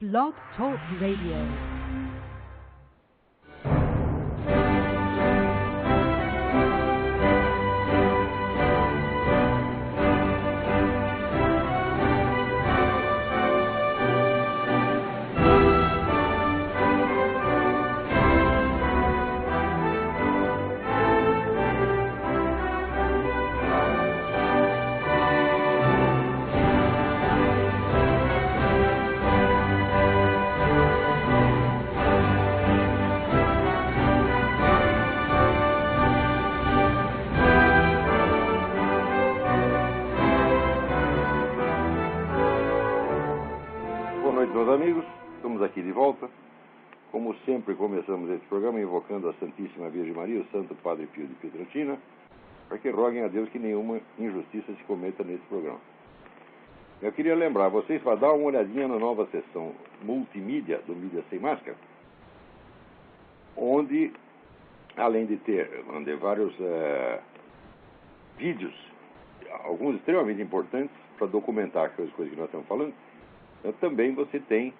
Blog Talk Radio. Sempre começamos esse programa invocando a Santíssima Virgem Maria, o Santo Padre Pio de Pietrelcina, para que roguem a Deus que nenhuma injustiça se cometa nesse programa. Eu queria lembrar vocês para dar uma olhadinha na nova sessão multimídia do Mídia Sem Máscara, onde, além de ter vários vídeos, alguns extremamente importantes para documentar as coisas que nós estamos falando, também você tem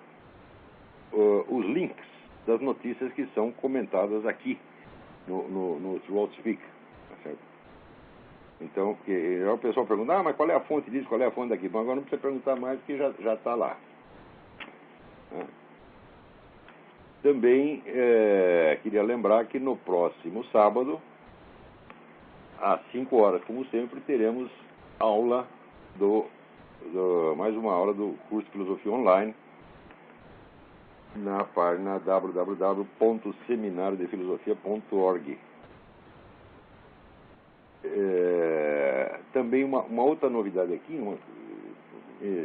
os links das notícias que são comentadas aqui no Throat Speak, tá certo? Então, porque o pessoal pergunta, mas qual é a fonte disso, qual é a fonte daquilo? Bom, agora não precisa perguntar mais, porque já está lá. Também queria lembrar que no próximo sábado, às 5 horas, como sempre, teremos aula mais uma aula do curso de Filosofia Online, na página www.seminariodefilosofia.org. Também uma outra novidade aqui,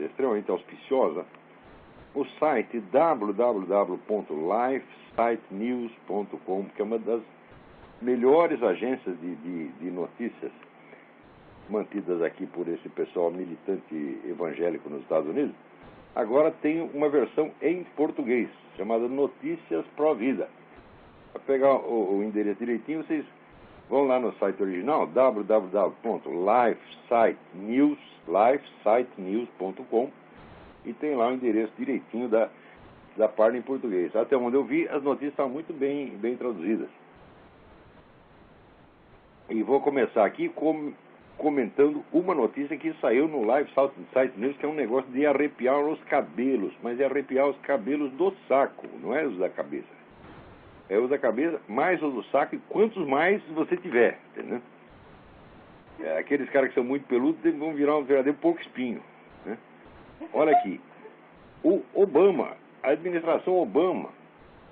extremamente auspiciosa, o site www.lifesitenews.com, que é uma das melhores agências de notícias mantidas aqui por esse pessoal militante evangélico nos Estados Unidos, agora tem uma versão em português, chamada Notícias Pro Vida. Para pegar o endereço direitinho, vocês vão lá no site original, www.lifesitenews.com, e tem lá o endereço direitinho da página em português. Até onde eu vi, as notícias estão muito bem traduzidas. E vou começar aqui comentando uma notícia que saiu no Live Site News, que é um negócio de arrepiar os cabelos, mas é arrepiar os cabelos do saco, não é os da cabeça. É os da cabeça, mais os do saco, e quantos mais você tiver, entendeu? Aqueles caras que são muito peludos vão virar um verdadeiro porco espinho, né? Olha aqui, a administração Obama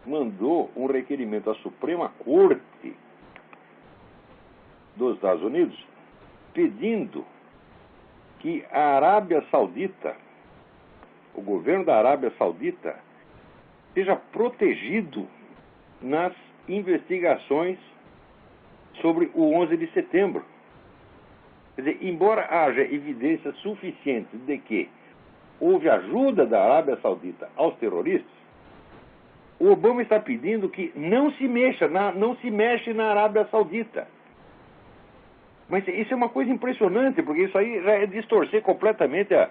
mandou um requerimento à Suprema Corte dos Estados Unidos, pedindo que a Arábia Saudita, o governo da Arábia Saudita, seja protegido nas investigações sobre o 11 de setembro. Quer dizer, embora haja evidência suficiente de que houve ajuda da Arábia Saudita aos terroristas, o Obama está pedindo que não se mexe na Arábia Saudita. Mas isso é uma coisa impressionante, porque isso aí já é distorcer completamente as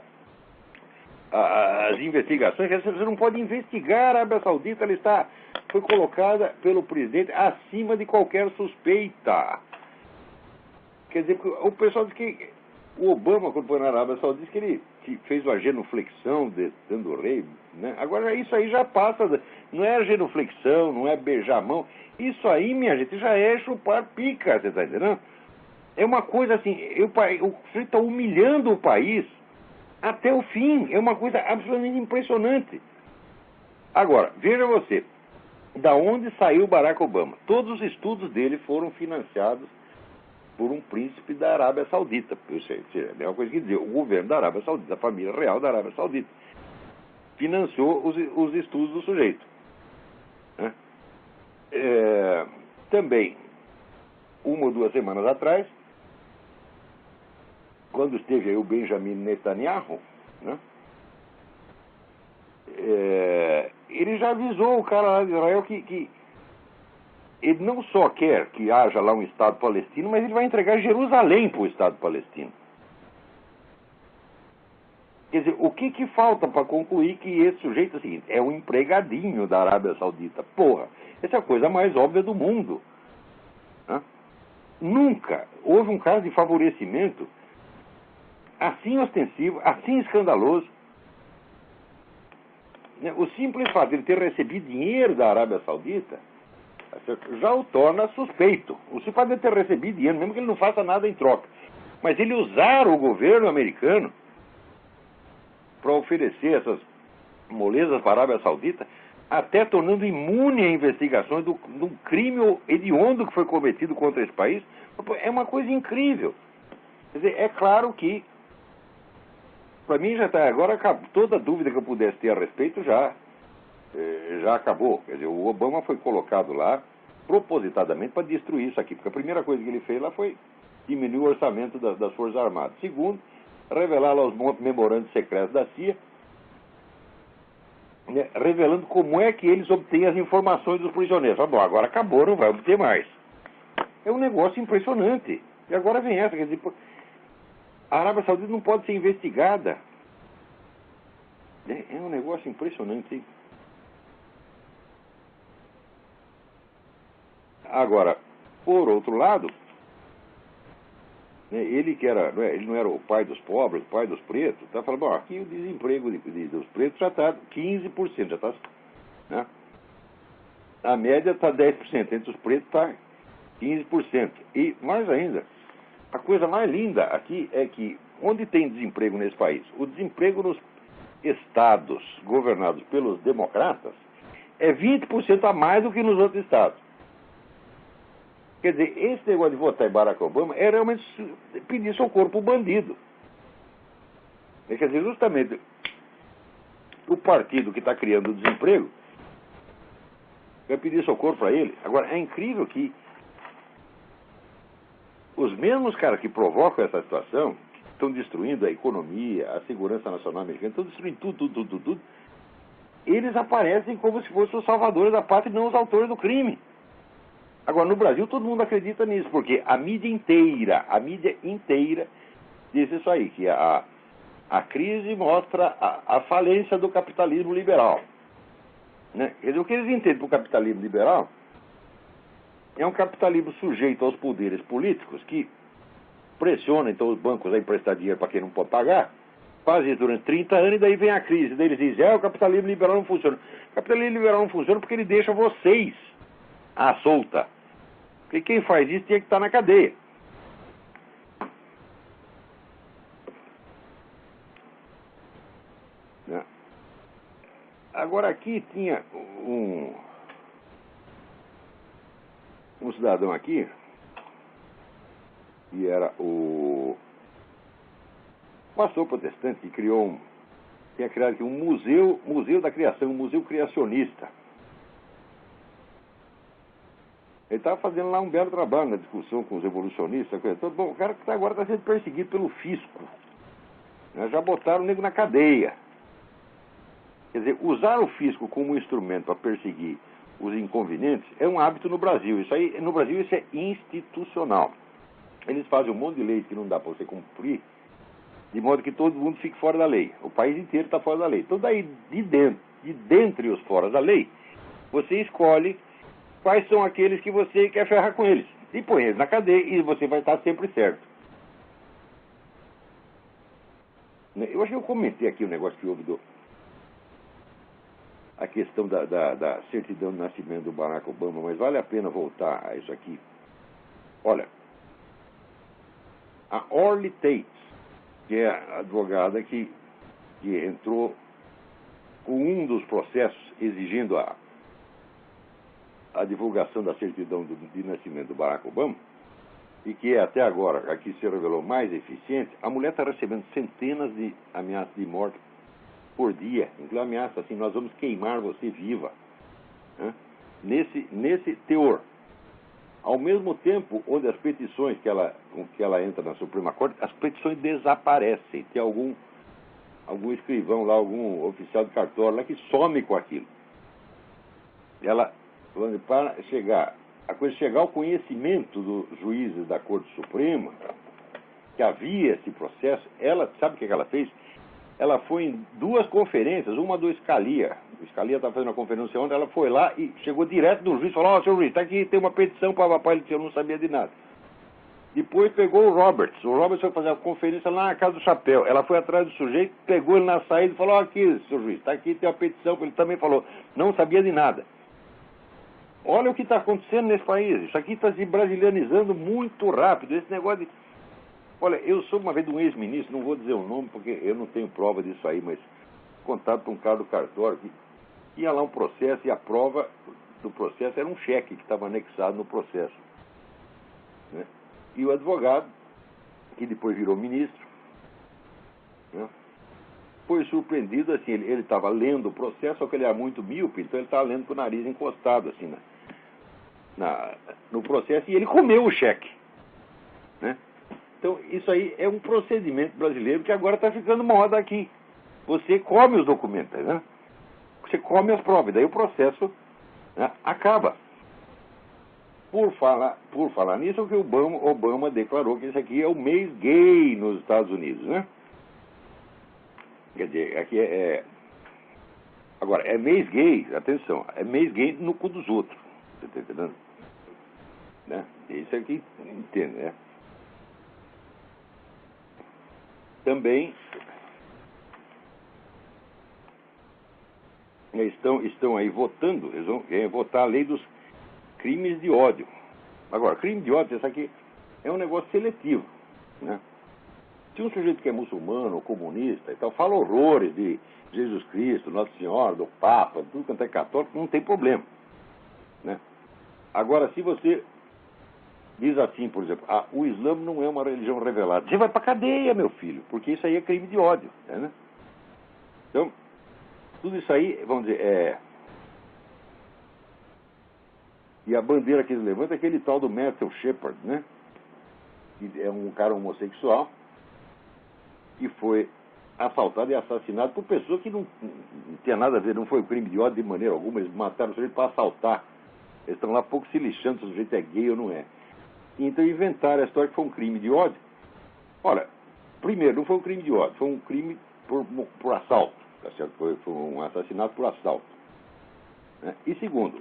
investigações. Você não pode investigar a Arábia Saudita, ela foi colocada pelo presidente acima de qualquer suspeita. Quer dizer, o pessoal diz que o Obama, quando foi na Arábia Saudita, diz que ele fez uma genuflexão dentro do rei, né? Agora isso aí já passa, não é genuflexão, não é beijar a mão. Isso aí, minha gente, já é chupar pica, você está entendendo? É uma coisa assim, o sujeito está humilhando o país até o fim. É uma coisa absolutamente impressionante. Agora, veja você, da onde saiu Barack Obama? Todos os estudos dele foram financiados por um príncipe da Arábia Saudita. É a mesma coisa que dizer, o governo da Arábia Saudita, a família real da Arábia Saudita, financiou os estudos do sujeito, né? Também, 1 ou 2 semanas atrás, quando esteve aí o Benjamin Netanyahu, né, ele já avisou o cara lá de Israel que ele não só quer que haja lá um Estado palestino, mas ele vai entregar Jerusalém para o Estado palestino. Quer dizer, o que falta para concluir que esse sujeito é o seguinte, é um empregadinho da Arábia Saudita? Porra, essa é a coisa mais óbvia do mundo. Né? Nunca houve um caso de favorecimento assim ostensivo, assim escandaloso. O simples fato de ele ter recebido dinheiro da Arábia Saudita já o torna suspeito. O simples fato de ele ter recebido dinheiro, mesmo que ele não faça nada em troca. Mas ele usar o governo americano para oferecer essas molezas para a Arábia Saudita, até tornando imune a investigações de um crime hediondo que foi cometido contra esse país, é uma coisa incrível. Quer dizer, é claro que, para mim já está, agora toda dúvida que eu pudesse ter a respeito já acabou. Quer dizer, o Obama foi colocado lá propositadamente para destruir isso aqui, porque a primeira coisa que ele fez lá foi diminuir o orçamento das Forças Armadas. Segundo, revelar lá os memorandos secretos da CIA, né, revelando como é que eles obtêm as informações dos prisioneiros. Bom, agora acabou, não vai obter mais. É um negócio impressionante. E agora vem essa, quer dizer, a Arábia Saudita não pode ser investigada. É um negócio impressionante, hein? Agora, por outro lado, né, ele que era, ele não era o pai dos pobres, o pai dos pretos, está falando, bom, aqui o desemprego dos pretos já está 15%, já está, né? A média está 10%, entre os pretos está 15%. E mais ainda, a coisa mais linda aqui é que, onde tem desemprego nesse país? O desemprego nos estados governados pelos democratas é 20% a mais do que nos outros estados. Quer dizer, esse negócio de votar em Barack Obama é realmente pedir socorro para o bandido. Quer dizer, justamente o partido que está criando o desemprego vai pedir socorro para ele. Agora, é incrível que os mesmos caras que provocam essa situação, que estão destruindo a economia, a segurança nacional americana, estão destruindo tudo, eles aparecem como se fossem os salvadores da pátria e não os autores do crime. Agora, no Brasil, todo mundo acredita nisso, porque a mídia inteira diz isso aí, que a crise mostra a falência do capitalismo liberal. Né? Quer dizer, o que eles entendem por capitalismo liberal é um capitalismo sujeito aos poderes políticos que pressionam então os bancos a emprestar dinheiro para quem não pode pagar, faz isso durante 30 anos e daí vem a crise. Daí eles dizem, o capitalismo liberal não funciona. O capitalismo liberal não funciona porque ele deixa vocês à solta. Porque quem faz isso tinha que estar na cadeia. Né? Agora aqui tinha um cidadão aqui, que era o pastor protestante, que tinha criado aqui um museu da criação, um museu criacionista. Ele estava fazendo lá um belo trabalho na discussão com os evolucionistas. Bom, o cara que agora está sendo perseguido pelo fisco. Né? Já botaram o nego na cadeia. Quer dizer, usar o fisco como instrumento para perseguir os inconvenientes é um hábito no Brasil. No Brasil isso é institucional. Eles fazem um monte de leis que não dá para você cumprir, de modo que todo mundo fique fora da lei. O país inteiro está fora da lei. Então daí, de dentre os fora da lei, você escolhe quais são aqueles que você quer ferrar com eles. E põe eles na cadeia e você vai estar sempre certo. Eu acho que eu comentei aqui o negócio que houve a questão da certidão de nascimento do Barack Obama, mas vale a pena voltar a isso aqui. Olha, a Orly Tate, que é a advogada que entrou com um dos processos exigindo a divulgação da certidão de nascimento do Barack Obama, e que até agora aqui se revelou mais eficiente, a mulher está recebendo centenas de ameaças de morte por dia, incluindo ameaça assim, nós vamos queimar você viva. Né? Nesse teor. Ao mesmo tempo, onde as petições com que ela entra na Suprema Corte, as petições desaparecem. Tem algum escrivão lá, algum oficial de cartório lá que some com aquilo. Ela, para chegar ao conhecimento dos juízes da Corte Suprema, que havia esse processo, ela, sabe o que ela fez? ela foi em 2 conferências, uma do Scalia. O Scalia estava fazendo uma conferência ontem, ela foi lá e chegou direto do juiz e falou: ó, senhor juiz, está aqui, tem uma petição para papai, ele disse: eu não sabia de nada. Depois pegou o Roberts. O Roberts foi fazer a conferência lá na Casa do Chapéu. Ela foi atrás do sujeito, pegou ele na saída e falou: ó, aqui, senhor juiz, está aqui, tem uma petição. Ele também falou: não sabia de nada. Olha o que está acontecendo nesse país. Isso aqui está se brasilianizando muito rápido. Esse negócio de... Olha, eu sou uma vez de um ex-ministro, não vou dizer o nome porque eu não tenho prova disso aí, mas contato com um cara do cartório que ia lá um processo e a prova do processo era um cheque que estava anexado no processo, né? E o advogado, que depois virou ministro, né, foi surpreendido, assim, ele estava lendo o processo, só que ele era muito míope, então ele estava lendo com o nariz encostado, assim, no processo, e ele comeu o cheque, né? Então, isso aí é um procedimento brasileiro que agora está ficando moda aqui. Você come os documentos, né? Você come as provas, daí o processo, né, acaba. Por falar nisso, o que o Obama declarou que esse aqui é o mês gay nos Estados Unidos, né? Quer dizer, aqui agora, é mês gay, atenção, é mês gay no cu dos outros. Você está entendendo? Né? Isso aqui, entende, né? Também estão aí votando, eles vão votar a lei dos crimes de ódio. Agora, crime de ódio, isso aqui é um negócio seletivo, né? Se um sujeito que é muçulmano, comunista e tal, fala horrores de Jesus Cristo, Nossa Senhora, do Papa, tudo quanto é católico, não tem problema, né? Agora, se você diz assim, por exemplo, o Islã não é uma religião revelada, você vai pra cadeia, meu filho, porque isso aí é crime de ódio, né? Então, tudo isso aí, vamos dizer, e a bandeira que eles levantam é aquele tal do Matthew Shepard, né? Que é um cara homossexual que foi assaltado e assassinado por pessoas que não tinha nada a ver, não foi um crime de ódio de maneira alguma, eles mataram o sujeito para assaltar. Eles estão lá pouco se lixando se o sujeito é gay ou não é. Então inventaram a história que foi um crime de ódio. Olha, primeiro, não foi um crime de ódio, foi um crime por assalto, tá certo? Foi um assassinato por assalto, né? E segundo,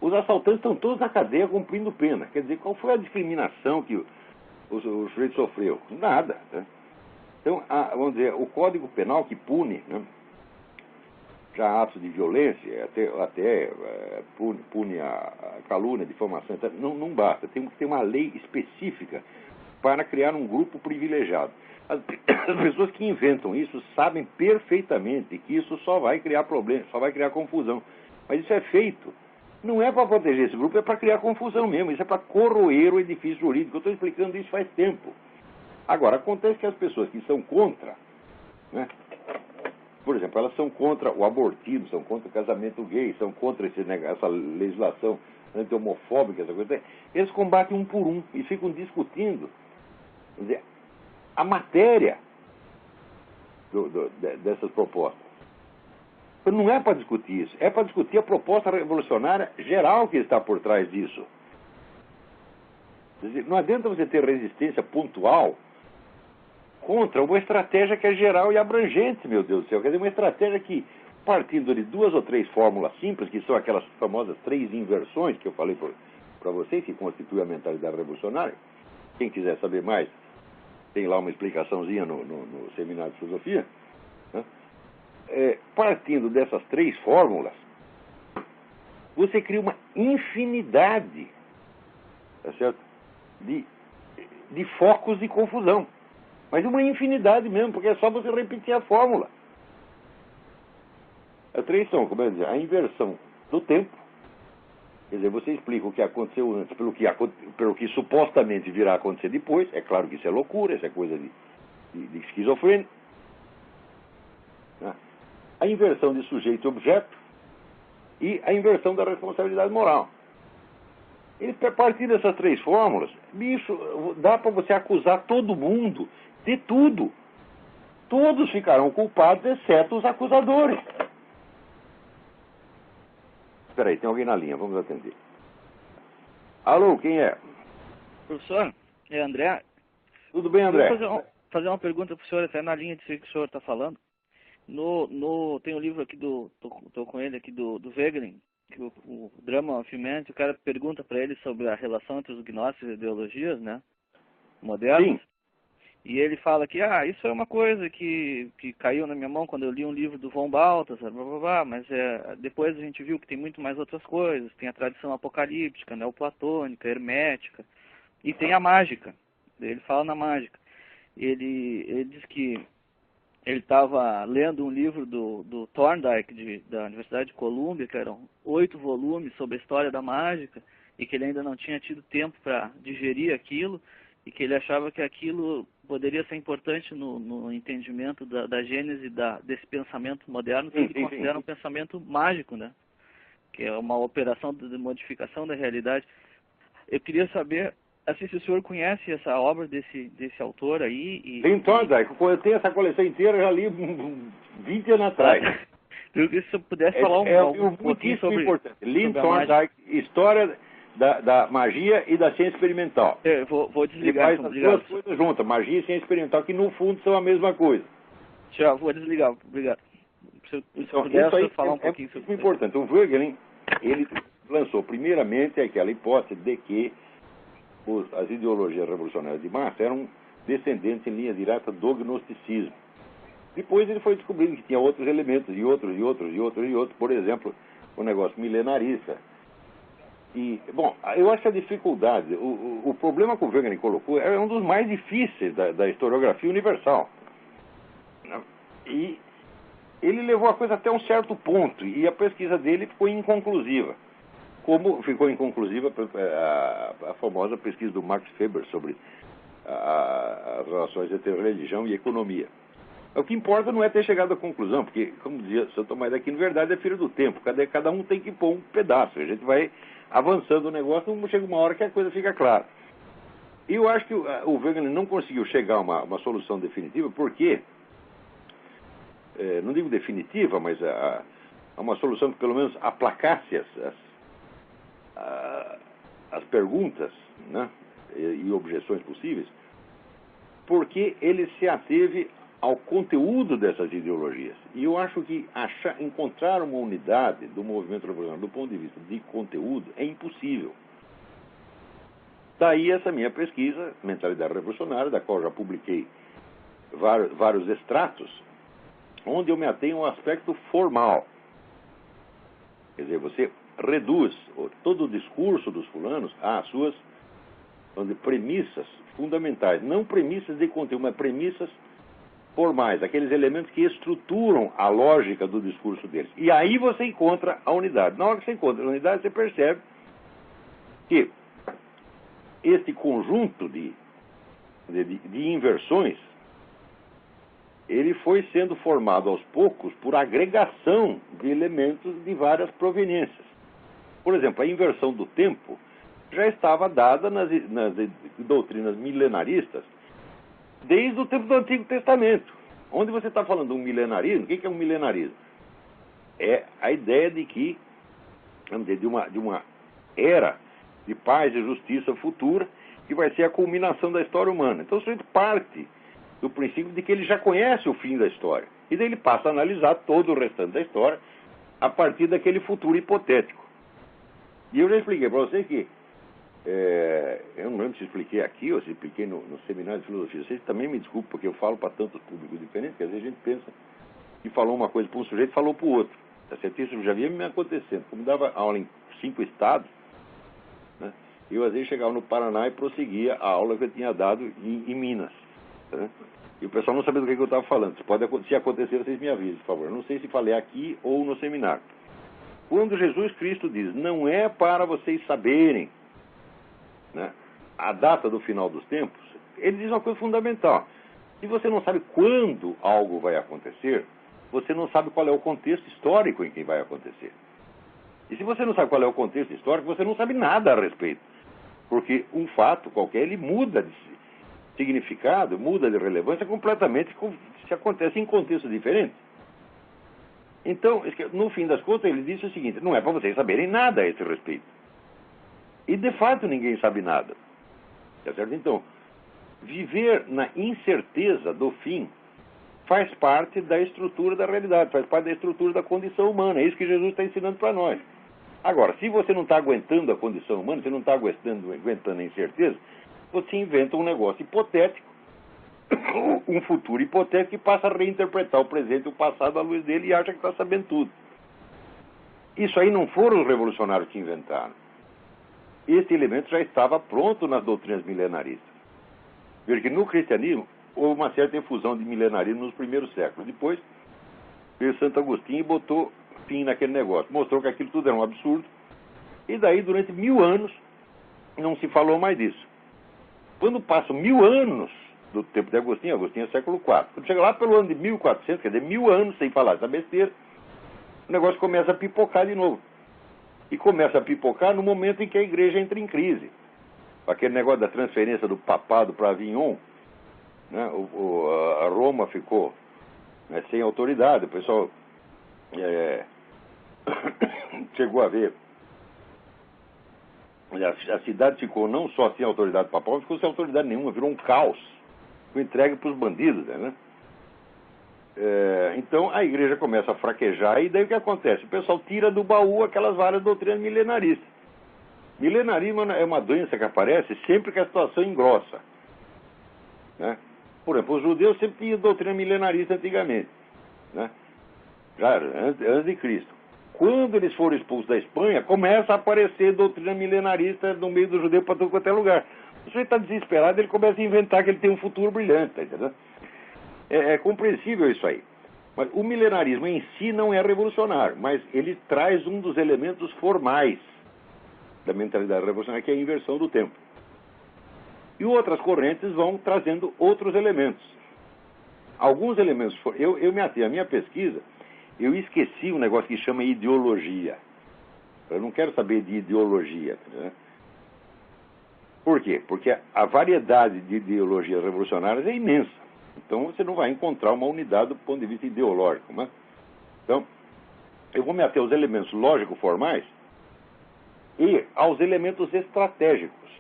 os assaltantes estão todos na cadeia cumprindo pena. Quer dizer, qual foi a discriminação que o sujeito sofreu? Nada, né? Então, vamos dizer, o Código Penal que pune, né, já atos de violência, até pune a calúnia, a difamação, não basta. Tem que ter uma lei específica para criar um grupo privilegiado. As pessoas que inventam isso sabem perfeitamente que isso só vai criar problemas, só vai criar confusão. Mas isso é feito. Não é para proteger esse grupo, é para criar confusão mesmo. Isso é para corroer o edifício jurídico. Eu estou explicando isso faz tempo. Agora, acontece que as pessoas que são contra, né, por exemplo, elas são contra o abortismo, são contra o casamento gay, são contra essa legislação anti-homofóbica, essa coisa. Eles combatem um por um e ficam discutindo, quer dizer, a matéria dessas propostas. Então, não é para discutir isso, é para discutir a proposta revolucionária geral que está por trás disso. Quer dizer, não adianta você ter resistência pontual contra uma estratégia que é geral e abrangente, meu Deus do céu. Quer dizer, uma estratégia que, partindo de 2 ou 3 fórmulas simples, que são aquelas famosas 3 inversões que eu falei para vocês, que constituem a mentalidade revolucionária. Quem quiser saber mais, tem lá uma explicaçãozinha no seminário de filosofia, né? Partindo dessas 3 fórmulas, você cria uma infinidade, tá certo? de focos de confusão. Mas uma infinidade mesmo, porque é só você repetir a fórmula. As 3 são, como eu dizer, a inversão do tempo. Quer dizer, você explica o que aconteceu antes pelo que supostamente virá a acontecer depois. É claro que isso é loucura, isso é coisa de esquizofrenia. Né? A inversão de sujeito e objeto e a inversão da responsabilidade moral. E a partir dessas 3 fórmulas, bicho, dá para você acusar todo mundo de tudo. Todos ficarão culpados, exceto os acusadores. Espera aí, tem alguém na linha, vamos atender. Alô, quem é? Professor, é André. Tudo bem, André? Eu vou fazer uma pergunta para o senhor, até na linha disso que o senhor está falando. Tem um livro aqui tô com ele aqui do Wegelin, que o Drama of Humanity, o cara pergunta para ele sobre a relação entre os gnósticos e ideologias, né, modernas. Sim. E ele fala que, isso é uma coisa que caiu na minha mão quando eu li um livro do von Balthasar, blá, blá, blá, mas depois a gente viu que tem muito mais outras coisas. Tem a tradição apocalíptica, neoplatônica, hermética, e tem a mágica. Ele fala na mágica. Ele diz que ele estava lendo um livro do Thorndike, da Universidade de Colômbia, que eram 8 volumes sobre a história da mágica, e que ele ainda não tinha tido tempo para digerir aquilo, e que ele achava que aquilo poderia ser importante no entendimento da gênese desse pensamento moderno, que ele considera um pensamento mágico, né? Que é uma operação de modificação da realidade. Eu queria saber, assim, se o senhor conhece essa obra desse autor aí. Sim, Thorndike, eu tenho essa coleção inteira, já li 20 anos atrás. Eu queria que o senhor pudesse falar um pouquinho sobre... importante. Lynn Thorndike, História da Magia e da Ciência Experimental. Eu vou desligar. Ele faz as duas coisas juntas, magia e ciência experimental, que no fundo são a mesma coisa. Já vou desligar, obrigado. Se Então, puder isso aí falar um pouquinho sobre isso. É importante. O Wegelin, ele lançou primeiramente aquela hipótese de que as ideologias revolucionárias de massa eram descendentes em linha direta do gnosticismo. Depois ele foi descobrindo que tinha outros elementos, e outros. Por exemplo, o negócio milenarista. E, bom, eu acho que a dificuldade, o problema que o Wegelin colocou é um dos mais difíceis da historiografia universal. E ele levou a coisa até um certo ponto, e a pesquisa dele ficou inconclusiva. Como ficou inconclusiva a famosa pesquisa do Max Weber sobre as relações entre religião e economia. O que importa não é ter chegado à conclusão, porque, como dizia São Tomás de Aquino, verdade é filho do tempo. Cada um tem que pôr um pedaço. A gente vai avançando o negócio, chega uma hora que a coisa fica clara. E eu acho que o Wegelin não conseguiu chegar a uma solução definitiva, porque, não digo definitiva, mas a uma solução que pelo menos aplacasse as perguntas, né, e objeções possíveis, porque ele se ateve ao conteúdo dessas ideologias. E eu acho que encontrar uma unidade do movimento revolucionário do ponto de vista de conteúdo é impossível. Daí essa minha pesquisa, Mentalidade Revolucionária, da qual já publiquei vários extratos, onde eu me atenho ao aspecto formal. Quer dizer, você reduz todo o discurso dos fulanos às suas premissas fundamentais. Não premissas de conteúdo, mas premissas formais, aqueles elementos que estruturam a lógica do discurso deles. E aí você encontra a unidade. Na hora que você encontra a unidade, você percebe que este conjunto de inversões, ele foi sendo formado aos poucos por agregação de elementos de várias proveniências. Por exemplo, a inversão do tempo já estava dada nas doutrinas milenaristas desde o tempo do Antigo Testamento. Onde você está falando de um milenarismo, o que é um milenarismo? É a ideia de que, vamos dizer, de uma era de paz e justiça futura, que vai ser a culminação da história humana. Então, o sujeito parte do princípio de que ele já conhece o fim da história. E daí ele passa a analisar todo o restante da história a partir daquele futuro hipotético. E eu já expliquei para você que, eu não lembro se expliquei aqui ou se expliquei no seminário de filosofia. Vocês também me desculpem, porque eu falo para tantos públicos diferentes, que às vezes a gente pensa que falou uma coisa para um sujeito e falou para o outro. Isso já vinha me acontecendo. Como dava aula em 5 estados, né, eu às vezes chegava no Paraná e prosseguia a aula que eu tinha dado em Minas. Né? E o pessoal não sabia do que eu estava falando. Se acontecer, vocês me avisem, por favor. Eu não sei se falei aqui ou no seminário. Quando Jesus Cristo diz, não é para vocês saberem, né, a data do final dos tempos, ele diz uma coisa fundamental. Se você não sabe quando algo vai acontecer, você não sabe qual é o contexto histórico em que vai acontecer. E se você não sabe qual é o contexto histórico, você não sabe nada a respeito. Porque um fato qualquer, ele muda de significado, muda de relevância completamente se acontece em contextos diferentes. Então, no fim das contas, ele disse o seguinte, não é para vocês saberem nada a esse respeito. E, de fato, ninguém sabe nada. Tá certo? Então, viver na incerteza do fim faz parte da estrutura da realidade, faz parte da estrutura da condição humana. É isso que Jesus está ensinando para nós. Agora, se você não está aguentando a condição humana, você não está aguentando a incerteza, você inventa um negócio hipotético, um futuro hipotético, e passa a reinterpretar o presente e o passado à luz dele e acha que está sabendo tudo. Isso aí não foram os revolucionários que inventaram. Esse elemento já estava pronto nas doutrinas milenaristas. Veja que no cristianismo houve uma certa efusão de milenarismo nos primeiros séculos. Depois veio Santo Agostinho e botou fim naquele negócio. Mostrou que aquilo tudo era um absurdo. E daí, durante 1000 anos, não se falou mais disso. Quando passam 1000 anos do tempo de Agostinho, Agostinho é século IV. Quando chega lá pelo ano de 1400, quer dizer, 1000 anos sem falar essa besteira, o negócio começa a pipocar de novo. E começa a pipocar no momento em que a igreja entra em crise. Aquele negócio da transferência do papado para Avignon, né? A Roma ficou, né, sem autoridade. O pessoal chegou a ver. A cidade ficou não só sem autoridade papal, mas ficou sem autoridade nenhuma, virou um caos. Foi entregue para os bandidos, né? Então a igreja começa a fraquejar, e daí o que acontece? O pessoal tira do baú aquelas várias doutrinas milenaristas. Milenarismo é uma doença que aparece sempre que a situação engrossa, né? Por exemplo, os judeus sempre tinham doutrina milenarista antigamente, né? Já antes de Cristo. Quando eles foram expulsos da Espanha, começa a aparecer doutrina milenarista no meio do judeu para todo quanto é lugar. O sujeito está desesperado, ele começa a inventar que ele tem um futuro brilhante, tá entendendo? É compreensível isso aí. Mas o milenarismo em si não é revolucionário, mas ele traz um dos elementos formais da mentalidade revolucionária, que é a inversão do tempo. E outras correntes vão trazendo outros elementos. Alguns elementos... Eu me atei à minha pesquisa, eu esqueci um negócio que chama ideologia. Eu não quero saber de ideologia, né? Por quê? Porque a variedade de ideologias revolucionárias é imensa. Então você não vai encontrar uma unidade do ponto de vista ideológico, né? Então, eu vou me ater aos elementos lógico-formais e aos elementos estratégicos.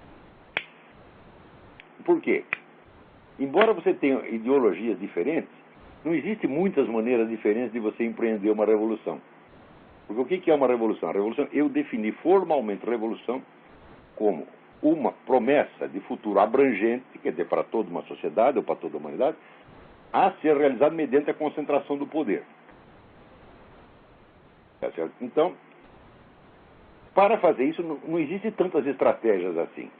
Por quê? Embora você tenha ideologias diferentes, não existem muitas maneiras diferentes de você empreender uma revolução. Porque o que é uma revolução? A revolução, eu defini formalmente revolução como uma promessa de futuro abrangente, quer dizer, para toda uma sociedade ou para toda a humanidade, a ser realizada mediante a concentração do poder. Tá certo? Então, para fazer isso, não existem tantas estratégias assim.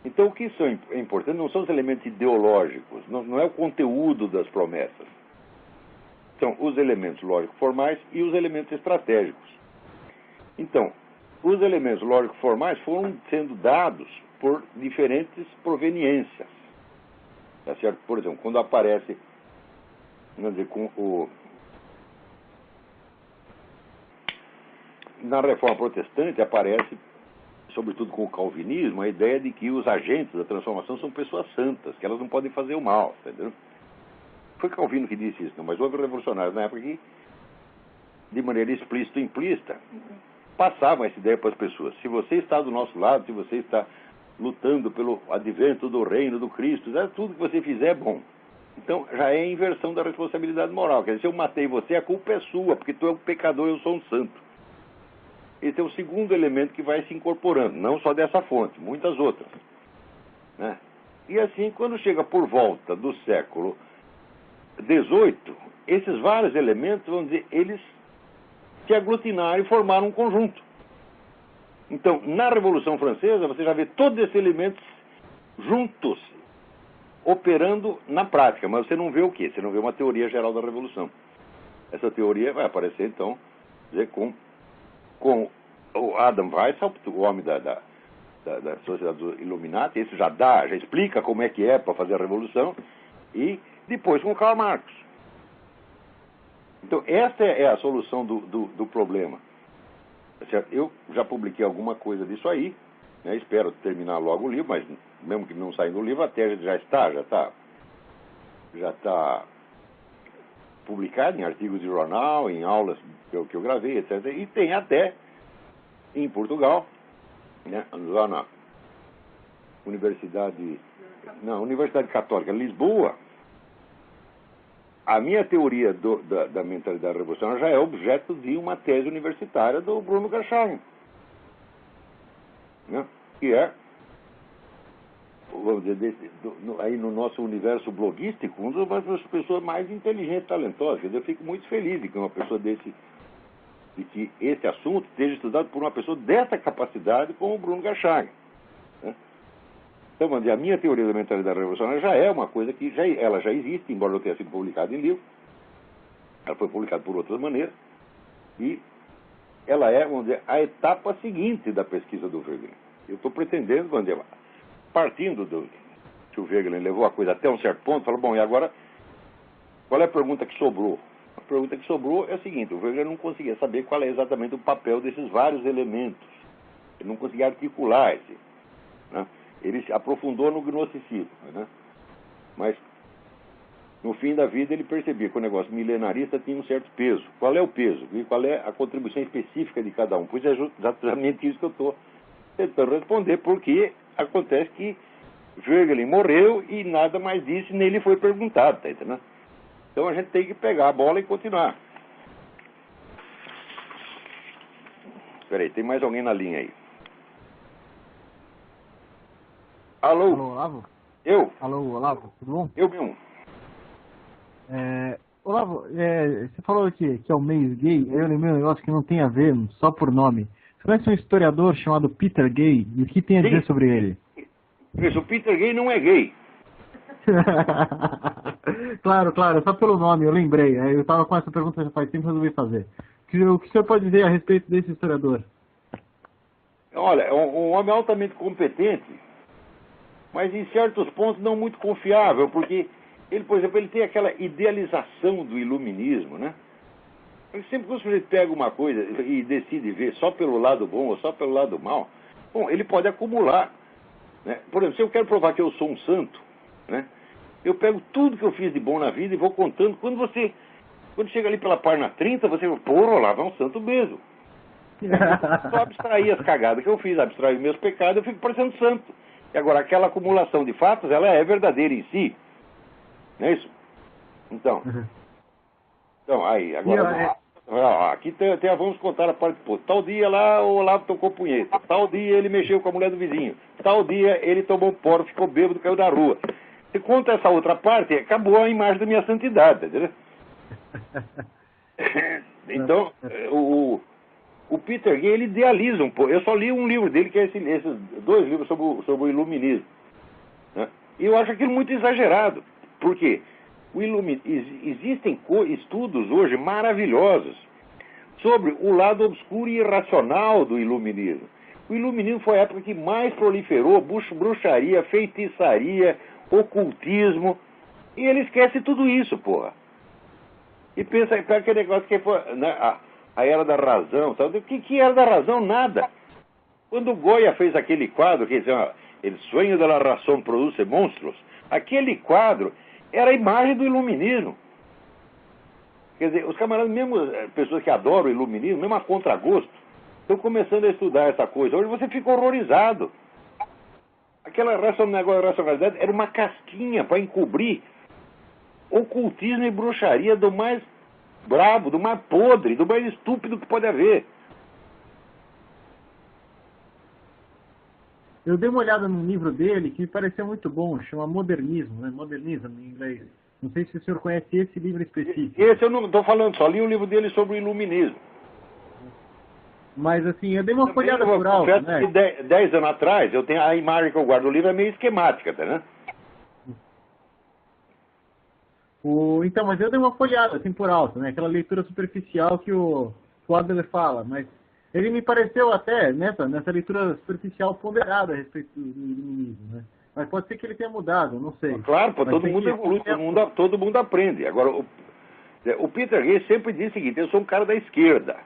Então, o que é importante não são os elementos ideológicos, não é o conteúdo das promessas. São os elementos lógico-formais e os elementos estratégicos. Então, os elementos lógico-formais foram sendo dados por diferentes proveniências. Tá certo? Por exemplo, quando aparece, vamos dizer, na Reforma Protestante aparece, sobretudo com o calvinismo, a ideia de que os agentes da transformação são pessoas santas, que elas não podem fazer o mal, entendeu? Foi Calvino que disse isso, não, mas houve revolucionários na época que, de maneira explícita ou implícita, passavam essa ideia para as pessoas. Se você está do nosso lado, se você está lutando pelo advento do reino do Cristo, tudo que você fizer é bom. Então, já é a inversão da responsabilidade moral. Quer dizer, se eu matei você, a culpa é sua, porque tu é um pecador e eu sou um santo. Esse é o segundo elemento que vai se incorporando, não só dessa fonte, muitas outras, né? E assim, quando chega por volta do século XVIII, esses vários elementos, vamos dizer, eles se aglutinaram e formaram um conjunto. Então, na Revolução Francesa, você já vê todos esses elementos juntos, operando na prática, mas você não vê o quê? Você não vê uma teoria geral da Revolução. Essa teoria vai aparecer, então, dizer, com o Adam Weishaupt, o homem da Sociedade dos Illuminati. Esse já explica como é que é para fazer a Revolução, e depois com Karl Marx. Então, essa é a solução do problema. Certo? Eu já publiquei alguma coisa disso aí, né? Espero terminar logo o livro, mas mesmo que não saia do livro, a tese já está publicado em artigos de jornal, em aulas que eu gravei, etc. E tem até em Portugal, né? Lá na Universidade Católica de Lisboa, a minha teoria da mentalidade revolucionária já é objeto de uma tese universitária do Bruno Garchagen, né? Que é, vamos dizer, aí no nosso universo bloguístico, uma das pessoas mais inteligentes e talentosas. Quer dizer, eu fico muito feliz de que uma pessoa desse, de que esse assunto esteja estudado por uma pessoa dessa capacidade como o Bruno Garchagen, né? Então, vamos dizer, a minha teoria da mentalidade revolucionária já é uma coisa que ela já existe, embora não tenha sido publicada em livro. Ela foi publicada por outras maneiras. E ela é, vamos dizer, a etapa seguinte da pesquisa do Wegelin. Eu estou pretendendo, vamos dizer, partindo do que o Wegelin levou a coisa até um certo ponto, falou, bom, e agora, qual é a pergunta que sobrou? A pergunta que sobrou é a seguinte: o Wegelin não conseguia saber qual é exatamente o papel desses vários elementos. Ele não conseguia articular esse, né? Ele se aprofundou no gnosticismo, né? Mas, no fim da vida, ele percebia que o negócio milenarista tinha um certo peso. Qual é o peso? E qual é a contribuição específica de cada um? Pois é exatamente isso que eu estou tentando responder, porque acontece que Wegelin morreu e nada mais disse, nem lhe foi perguntado, tá entendendo? Então a gente tem que pegar a bola e continuar. Espera aí, tem mais alguém na linha aí? Alô? Alô, Olavo? Eu? Alô, Olavo, tudo bom? Eu mesmo. Olavo, você falou que é o mês gay, aí eu lembrei um negócio que não tem a ver, só por nome. Você conhece um historiador chamado Peter Gay, e o que tem a dizer sobre ele? Isso, o Peter Gay não é gay. Claro, só pelo nome, eu lembrei. Eu estava com essa pergunta já faz tempo e resolvi fazer. O que o senhor pode dizer a respeito desse historiador? Olha, é um homem altamente competente, mas em certos pontos não muito confiável, porque ele, por exemplo, ele tem aquela idealização do iluminismo, né? Porque sempre que o sujeito pega uma coisa e decide ver só pelo lado bom ou só pelo lado mal, bom, ele pode acumular, né? Por exemplo, se eu quero provar que eu sou um santo, né? Eu pego tudo que eu fiz de bom na vida e vou contando. Quando chega ali pela página 30, você fala, pô, Olavo é um santo mesmo. Só abstrair as cagadas que eu fiz, abstrair meus pecados, eu fico parecendo santo. E agora, aquela acumulação de fatos, ela é verdadeira em si. Não é isso? Então, aí, agora, aqui vamos contar a parte, pô, tal dia lá o Olavo tocou punheta, tal dia ele mexeu com a mulher do vizinho, tal dia ele tomou poro, ficou bêbado, caiu da rua. Se conta essa outra parte, acabou a imagem da minha santidade, entendeu? Então, o Peter Gay, ele idealiza um pouco. Eu só li um livro dele, que é esses 2 livros sobre o iluminismo, né? E eu acho aquilo muito exagerado. Por quê? Existem estudos hoje maravilhosos sobre o lado obscuro e irracional do iluminismo. O iluminismo foi a época que mais proliferou bruxaria, feitiçaria, ocultismo, e ele esquece tudo isso, porra. E pensa que aquele negócio que foi, né, a era da razão, sabe? O que era da razão? Nada. Quando o Goya fez aquele quadro, que dizia, El sueño de la razón produce monstruos, aquele quadro era a imagem do iluminismo. Quer dizer, os camaradas, mesmo pessoas que adoram o iluminismo, mesmo a contragosto, estão começando a estudar essa coisa. Hoje você fica horrorizado. Aquela racionalidade era uma casquinha para encobrir ocultismo e bruxaria do mais brabo, do mais podre, do mais estúpido que pode haver. Eu dei uma olhada num livro dele que me pareceu muito bom, chama Modernismo, né? Modernism em inglês. Não sei se o senhor conhece esse livro específico. Esse eu não estou falando, só li o livro dele sobre o iluminismo. Mas assim, eu dei uma olhada por alto, né? 10 anos atrás, eu tenho a imagem que eu guardo do livro é meio esquemática, tá, né? Então, mas eu dei uma folhada, assim, por alto, né? Aquela leitura superficial que o Adler fala, mas ele me pareceu até, nessa leitura superficial, ponderado a respeito do iluminismo, né? Mas pode ser que ele tenha mudado, não sei. Claro, pô, todo mundo evolui, todo mundo aprende. Agora, o Peter Gay sempre diz o seguinte: eu sou um cara da esquerda.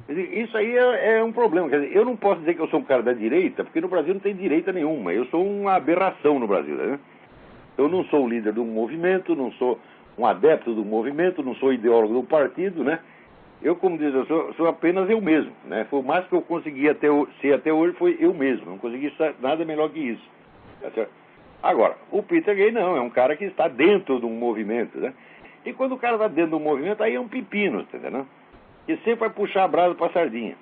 Isso aí é um problema. Quer dizer, eu não posso dizer que eu sou um cara da direita, porque no Brasil não tem direita nenhuma. Eu sou uma aberração no Brasil, né? Eu não sou o líder de um movimento, não sou um adepto do movimento, não sou ideólogo do partido, né? Eu, como diz, eu sou apenas eu mesmo, né? Foi o máximo que eu consegui ser até hoje foi eu mesmo. Não consegui nada melhor que isso. Tá certo? Agora, o Peter Gay não, é um cara que está dentro de um movimento, né? E quando o cara está dentro de um movimento, aí é um pepino, tá entendendo? Que sempre vai puxar a brasa para a sardinha.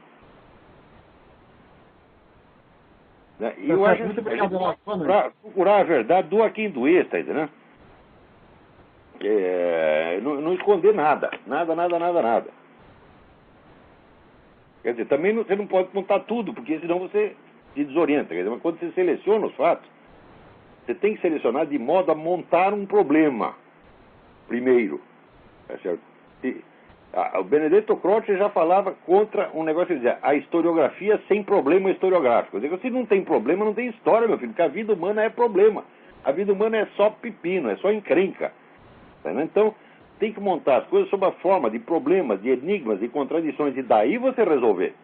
Né? E eu acho que para procurar a verdade do aqui do ex, tá entendendo? Não esconder nada. Nada. Quer dizer, também você não pode contar tudo, porque senão você se desorienta. Quer dizer, mas quando você seleciona os fatos, você tem que selecionar de modo a montar um problema primeiro. Tá certo? O Benedetto Croce já falava contra um negócio que dizia a historiografia sem problema historiográfico. Quer dizer, se não tem problema, não tem história, meu filho, porque a vida humana é problema. A vida humana é só pepino, é só encrenca. Tá, né? Então, tem que montar as coisas sob a forma de problemas, de enigmas, de contradições, e daí você resolver.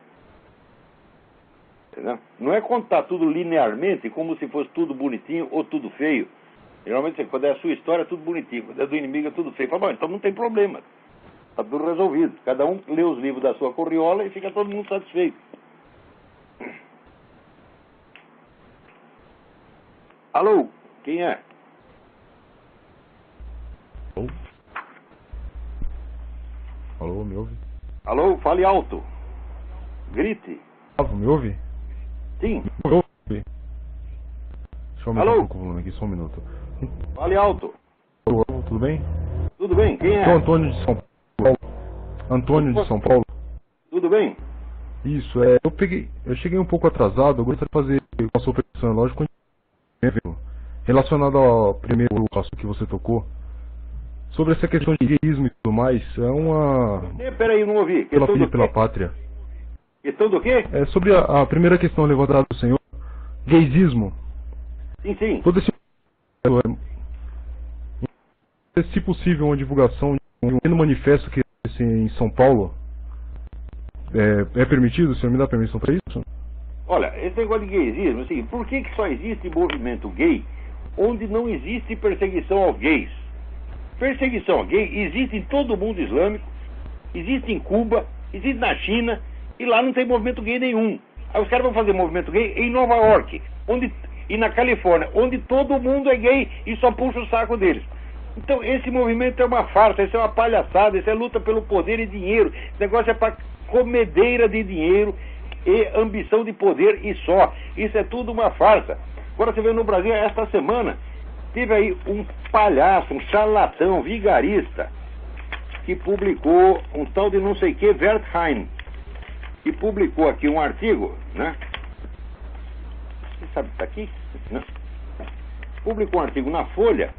Entendeu? Não é contar tudo linearmente, como se fosse tudo bonitinho ou tudo feio. Geralmente, quando é a sua história, é tudo bonitinho. Quando é do inimigo, é tudo feio. Fala, bom, então não tem problema. Está tudo resolvido. Cada um lê os livros da sua corriola e fica todo mundo satisfeito. Alô? Quem é? Alô, me ouve? Alô? Fale alto. Grite. Me ouve? Sim. Me ouve? Deixa eu aumentar Alô? um pouco o volume aqui, só um minuto. Fale alto. Alô, tudo bem? Tudo bem? Quem é? Sou Antônio de São Paulo. Antônio de São Paulo. Tudo bem? Isso, eu cheguei um pouco atrasado, eu gostaria de fazer uma sua opinião, lógico, relacionado ao primeiro passo que você tocou, sobre essa questão de gaysismo e tudo mais, é uma... Peraí, não ouvi. Pela filha e pela pátria. Questão do quê? É sobre a primeira questão levantada do senhor, gaysismo. Sim. Todo esse... se possível, uma divulgação de um pequeno manifesto que em São Paulo é permitido? O senhor me dá permissão para isso? Olha, esse negócio de gaysismo, assim, por que só existe movimento gay onde não existe perseguição aos gays? Perseguição ao gay existe em todo o mundo islâmico, existe em Cuba, existe na China, e lá não tem movimento gay nenhum. Aí os caras vão fazer movimento gay em Nova York, e na Califórnia, onde todo mundo é gay e só puxa o saco deles. Então esse movimento é uma farsa, isso é uma palhaçada, isso é luta pelo poder e dinheiro. Esse negócio é para comedeira de dinheiro e ambição de poder e só. Isso é tudo uma farsa. Agora você vê no Brasil, esta semana, teve aí um palhaço, um charlatão, vigarista, que publicou um tal de não sei que, Wertheim, que publicou aqui um artigo, né? Você sabe que está aqui? Não. Publicou um artigo na Folha,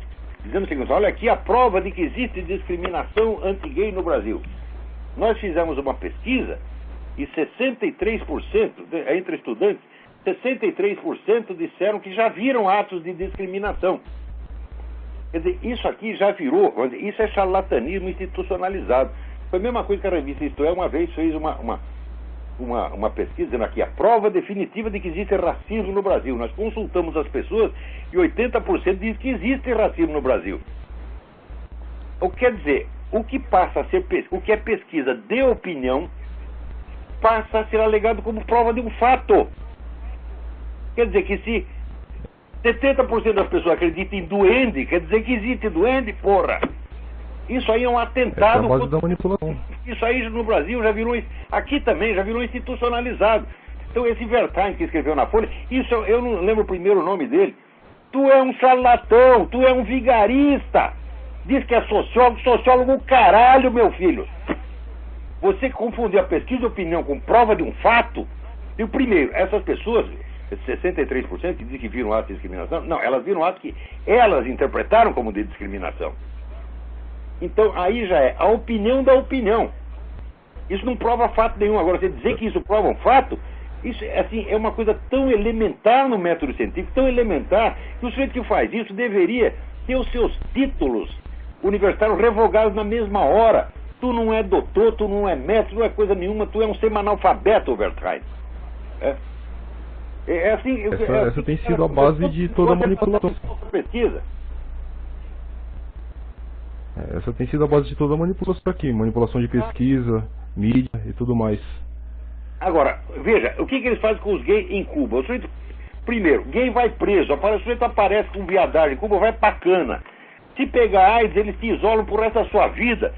dizendo o seguinte: olha aqui a prova de que existe discriminação anti-gay no Brasil. Nós fizemos uma pesquisa e 63%, entre estudantes, 63% disseram que já viram atos de discriminação. Quer dizer, isso aqui já virou, isso é charlatanismo institucionalizado. Foi a mesma coisa que a revista Isto É uma vez fez uma pesquisa dizendo aqui a prova definitiva de que existe racismo no Brasil. Nós consultamos as pessoas e 80% diz que existe racismo no Brasil. O que quer dizer, o que passa a ser o que é pesquisa de opinião passa a ser alegado como prova de um fato. Quer dizer que se 70% das pessoas acreditam em duende, quer dizer que existe duende, porra. Isso aí é um atentado. É a base da manipulação. Isso aí no Brasil já virou, aqui também já virou institucionalizado. Então esse Wertheim que escreveu na Folha, isso eu não lembro o primeiro nome dele. Tu é um charlatão, tu é um vigarista. Diz que é sociólogo caralho, meu filho. Você confundiu a pesquisa de opinião com prova de um fato. E o primeiro, essas pessoas, 63% que dizem que viram atos de discriminação, não, elas viram atos que elas interpretaram como de discriminação. Então aí já é a opinião da opinião. Isso não prova fato nenhum. Agora, você dizer que isso prova um fato, isso assim, é uma coisa tão elementar no método científico, tão elementar, que o sujeito que faz isso deveria ter os seus títulos universitários revogados na mesma hora. Tu não é doutor, tu não é mestre, não é coisa nenhuma, tu é um semanalfabeto, Wertheim. É assim. Essa tem sido a base de toda a manipulação. Pesquisa. Essa tem sido a base de toda a manipulação aqui, manipulação de pesquisa, mídia e tudo mais. Agora, veja, o que eles fazem com os gays em Cuba? O sujeito Primeiro, gay vai preso, o sujeito aparece com viadagem, Cuba vai pra cana. Se pegar AIDS, eles te isolam pro resto da sua vida.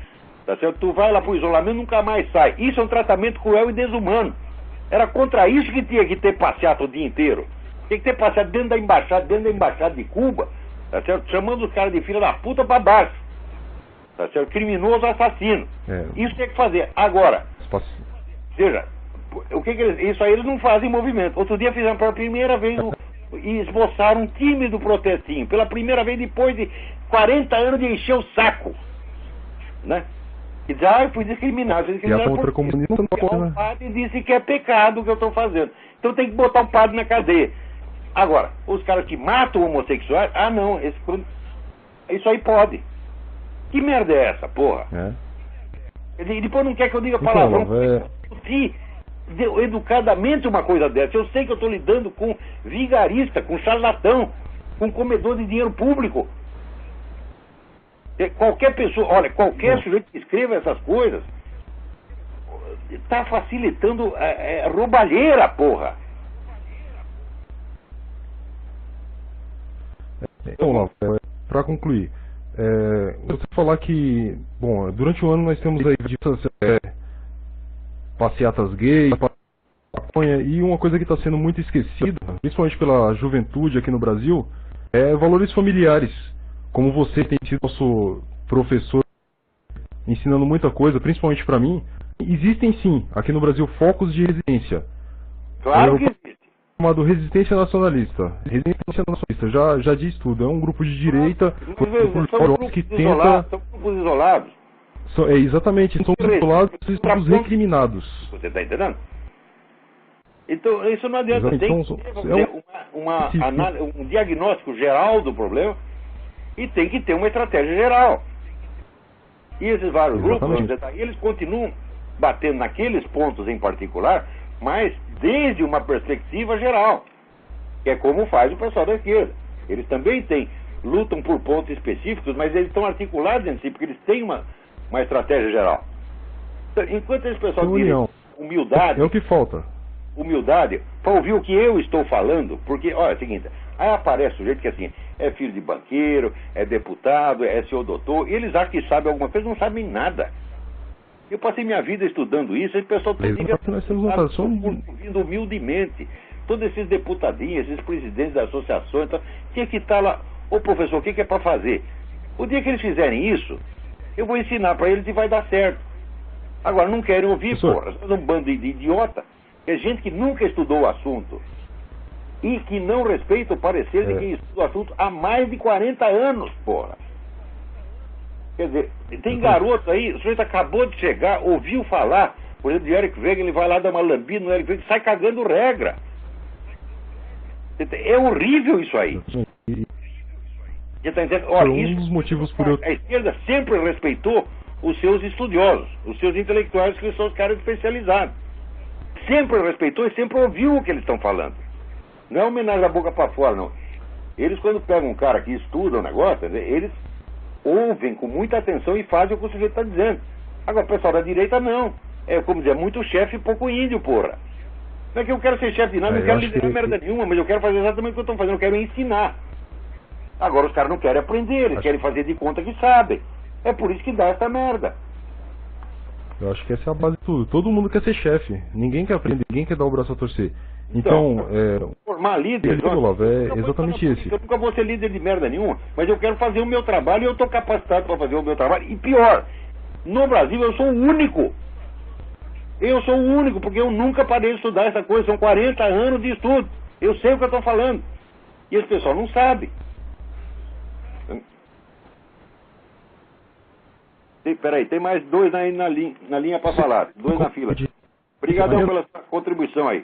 Tá certo? Tu vai lá pro isolamento e nunca mais sai. Isso é um tratamento cruel e desumano. Era contra isso que tinha que ter passeado o dia inteiro. Tinha que ter passeado dentro da embaixada de Cuba, tá certo? Chamando os caras de filha da puta pra baixo. Tá certo? Criminoso, assassino. Isso tem que fazer. Agora, veja, isso aí eles não fazem movimento. Outro dia fizeram pela primeira vez e esboçaram um tímido protestinho. Pela primeira vez depois de 40 anos de encher o saco. Né? E diz, eu fui discriminado. E a contra-comunista não pode, né? O padre disse que é pecado o que eu estou fazendo. Então tem que botar o padre na cadeia. Agora, os caras que matam homossexuais, não, isso aí pode. Que merda é essa, porra? E depois não quer que eu diga palavrão. Discutir educadamente uma coisa dessa. Eu sei que eu estou lidando com vigarista, com charlatão, com comedor de dinheiro público. Qualquer pessoa, olha, qualquer sujeito que escreva essas coisas está facilitando roubalheira, porra. Então, para concluir, você falar que, bom, durante o ano nós temos aí passeatas gays, maconha, e uma coisa que está sendo muito esquecida, principalmente pela juventude aqui no Brasil, é valores familiares. Como você tem sido nosso professor, ensinando muita coisa, principalmente para mim, existem sim, aqui no Brasil, focos de resistência. Claro que existe. Chamado Resistência Nacionalista. Resistência Nacionalista, já diz tudo, é um grupo de direita que tenta... São grupos isolados. Exatamente, são grupos isolados e grupos recriminados. Você está entendendo? Então, isso não adianta. Tem que ter um diagnóstico geral do problema e tem que ter uma estratégia geral. E esses vários grupos, eles continuam batendo naqueles pontos em particular, mas desde uma perspectiva geral, que é como faz o pessoal da esquerda. Eles também lutam por pontos específicos, mas eles estão articulados entre si, porque eles têm uma estratégia geral. Então, enquanto esse pessoal tem humildade... É o que falta. Humildade, para ouvir o que eu estou falando, porque, olha, é o seguinte, aí aparece o sujeito que assim, é filho de banqueiro, é deputado, é seu doutor, e eles acham que sabem alguma coisa, não sabem nada. Eu passei minha vida estudando isso, esse pessoal ouvindo humildemente. Todos esses deputadinhos, esses presidentes das associações, então, tinha que estar lá, ô professor, o que é para fazer? O dia que eles fizerem isso, eu vou ensinar para eles e vai dar certo. Agora, não querem ouvir, porra, são um bando de idiota. É gente que nunca estudou o assunto e que não respeita o parecer de quem estuda o assunto há mais de 40 anos, porra. Quer dizer, tem garoto aí, o sujeito acabou de chegar, ouviu falar, por exemplo, de Eric Wegener, ele vai lá dar uma lambida no Eric Wegener e sai cagando regra. É horrível isso aí. Você tá entendendo? Olha, um dos motivos por a esquerda sempre respeitou os seus estudiosos, os seus intelectuais, que são os caras especializados. Sempre respeitou e sempre ouviu o que eles estão falando. Não é homenagem da boca para fora, não. Eles, quando pegam um cara que estuda o negócio, eles ouvem com muita atenção e fazem o que o sujeito está dizendo. Agora, o pessoal da direita, não. É, como dizer, muito chefe e pouco índio, porra. Não é que eu quero ser chefe de nada, não quero liderar merda nenhuma, mas eu quero fazer exatamente o que eu estou fazendo, eu quero ensinar. Agora, os caras não querem aprender, eles querem fazer de conta que sabem. É por isso que dá essa merda. Eu acho que essa é a base de tudo. Todo mundo quer ser chefe. Ninguém quer aprender, ninguém quer dar o braço a torcer. Então, formar líder, é exatamente esse. Eu nunca vou ser líder de merda nenhuma, mas eu quero fazer o meu trabalho e eu estou capacitado para fazer o meu trabalho. E pior, no Brasil eu sou o único. Eu sou o único, porque eu nunca parei de estudar essa coisa. São 40 anos de estudo. Eu sei o que eu estou falando. E esse pessoal não sabe. Peraí, tem mais dois aí na linha para falar. Dois na fila. Obrigadão pela sua contribuição aí.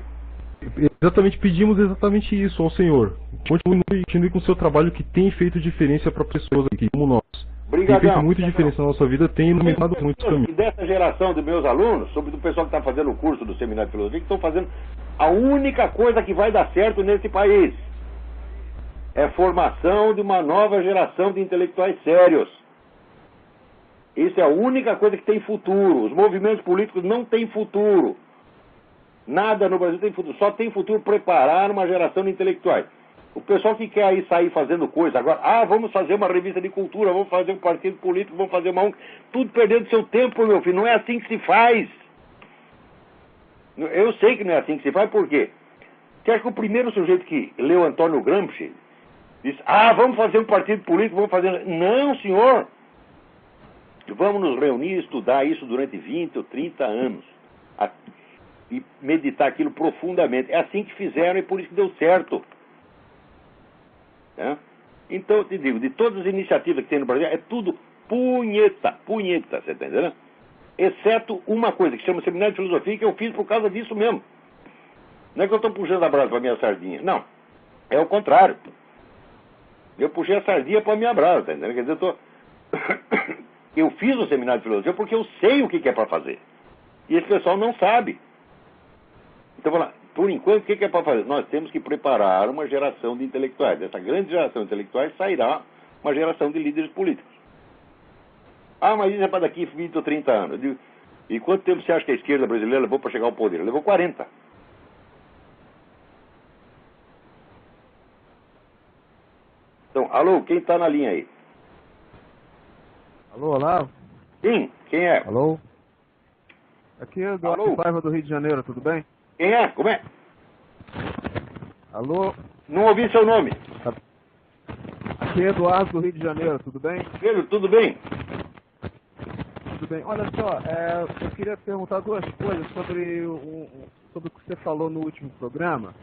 Exatamente, pedimos exatamente isso ao senhor. Continue com o seu trabalho, que tem feito diferença para pessoas aqui, como nós. Obrigadão. Tem feito muita diferença na nossa vida, tem iluminado muitos caminhos. E dessa geração dos meus alunos, sobre o pessoal que está fazendo o curso do Seminário de Filosofia, que estão fazendo a única coisa que vai dar certo nesse país. É a formação de uma nova geração de intelectuais sérios. Isso é a única coisa que tem futuro. Os movimentos políticos não têm futuro. Nada no Brasil tem futuro. Só tem futuro preparar uma geração de intelectuais. O pessoal que quer aí sair fazendo coisa agora, vamos fazer uma revista de cultura, vamos fazer um partido político, vamos fazer uma ONG, tudo perdendo seu tempo, meu filho. Não é assim que se faz. Eu sei que não é assim que se faz, por quê? Você acha que o primeiro sujeito que leu Antônio Gramsci disse, vamos fazer um partido político, vamos fazer... Não, senhor. Vamos nos reunir e estudar isso durante 20 ou 30 anos. E meditar aquilo profundamente. É assim que fizeram e por isso que deu certo. Então, eu te digo, de todas as iniciativas que tem no Brasil, é tudo punheta, você está entendendo? Exceto uma coisa, que chama Seminário de Filosofia, que eu fiz por causa disso mesmo. Não é que eu estou puxando a brasa para minha sardinha. Não, é o contrário. Eu puxei a sardinha para minha brasa, tá entendendo? Quer dizer, eu fiz o Seminário de Filosofia porque eu sei o que é para fazer. E esse pessoal não sabe. Então, vamos lá. Por enquanto, o que é para fazer? Nós temos que preparar uma geração de intelectuais. Dessa grande geração de intelectuais sairá uma geração de líderes políticos. Mas isso é para daqui 20 ou 30 anos. Eu digo, e quanto tempo você acha que a esquerda brasileira levou para chegar ao poder? Levou 40. Então, alô, quem está na linha aí? Alô, Olavo? Sim, quem é? Alô? Aqui é o Eduardo Paiva do Rio de Janeiro, tudo bem? Quem é? Como é? Alô? Não ouvi seu nome. Aqui é Eduardo do Rio de Janeiro, tudo bem? Pedro, tudo bem? Tudo bem. Olha só, eu queria perguntar duas coisas sobre o que você falou no último programa.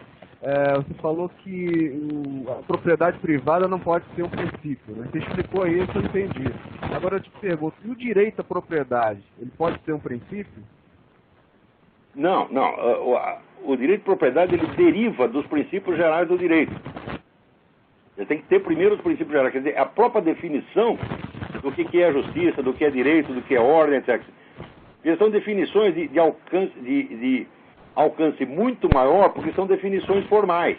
Você falou que a propriedade privada não pode ser um princípio, né? Você explicou isso, eu entendi. Agora eu te pergunto, e o direito à propriedade, ele pode ser um princípio? Não. O direito de propriedade, ele deriva dos princípios gerais do direito. Você tem que ter primeiro os princípios gerais. Quer dizer, a própria definição do que é justiça, do que é direito, do que é ordem, etc. Eles são definições de alcance muito maior, porque são definições formais.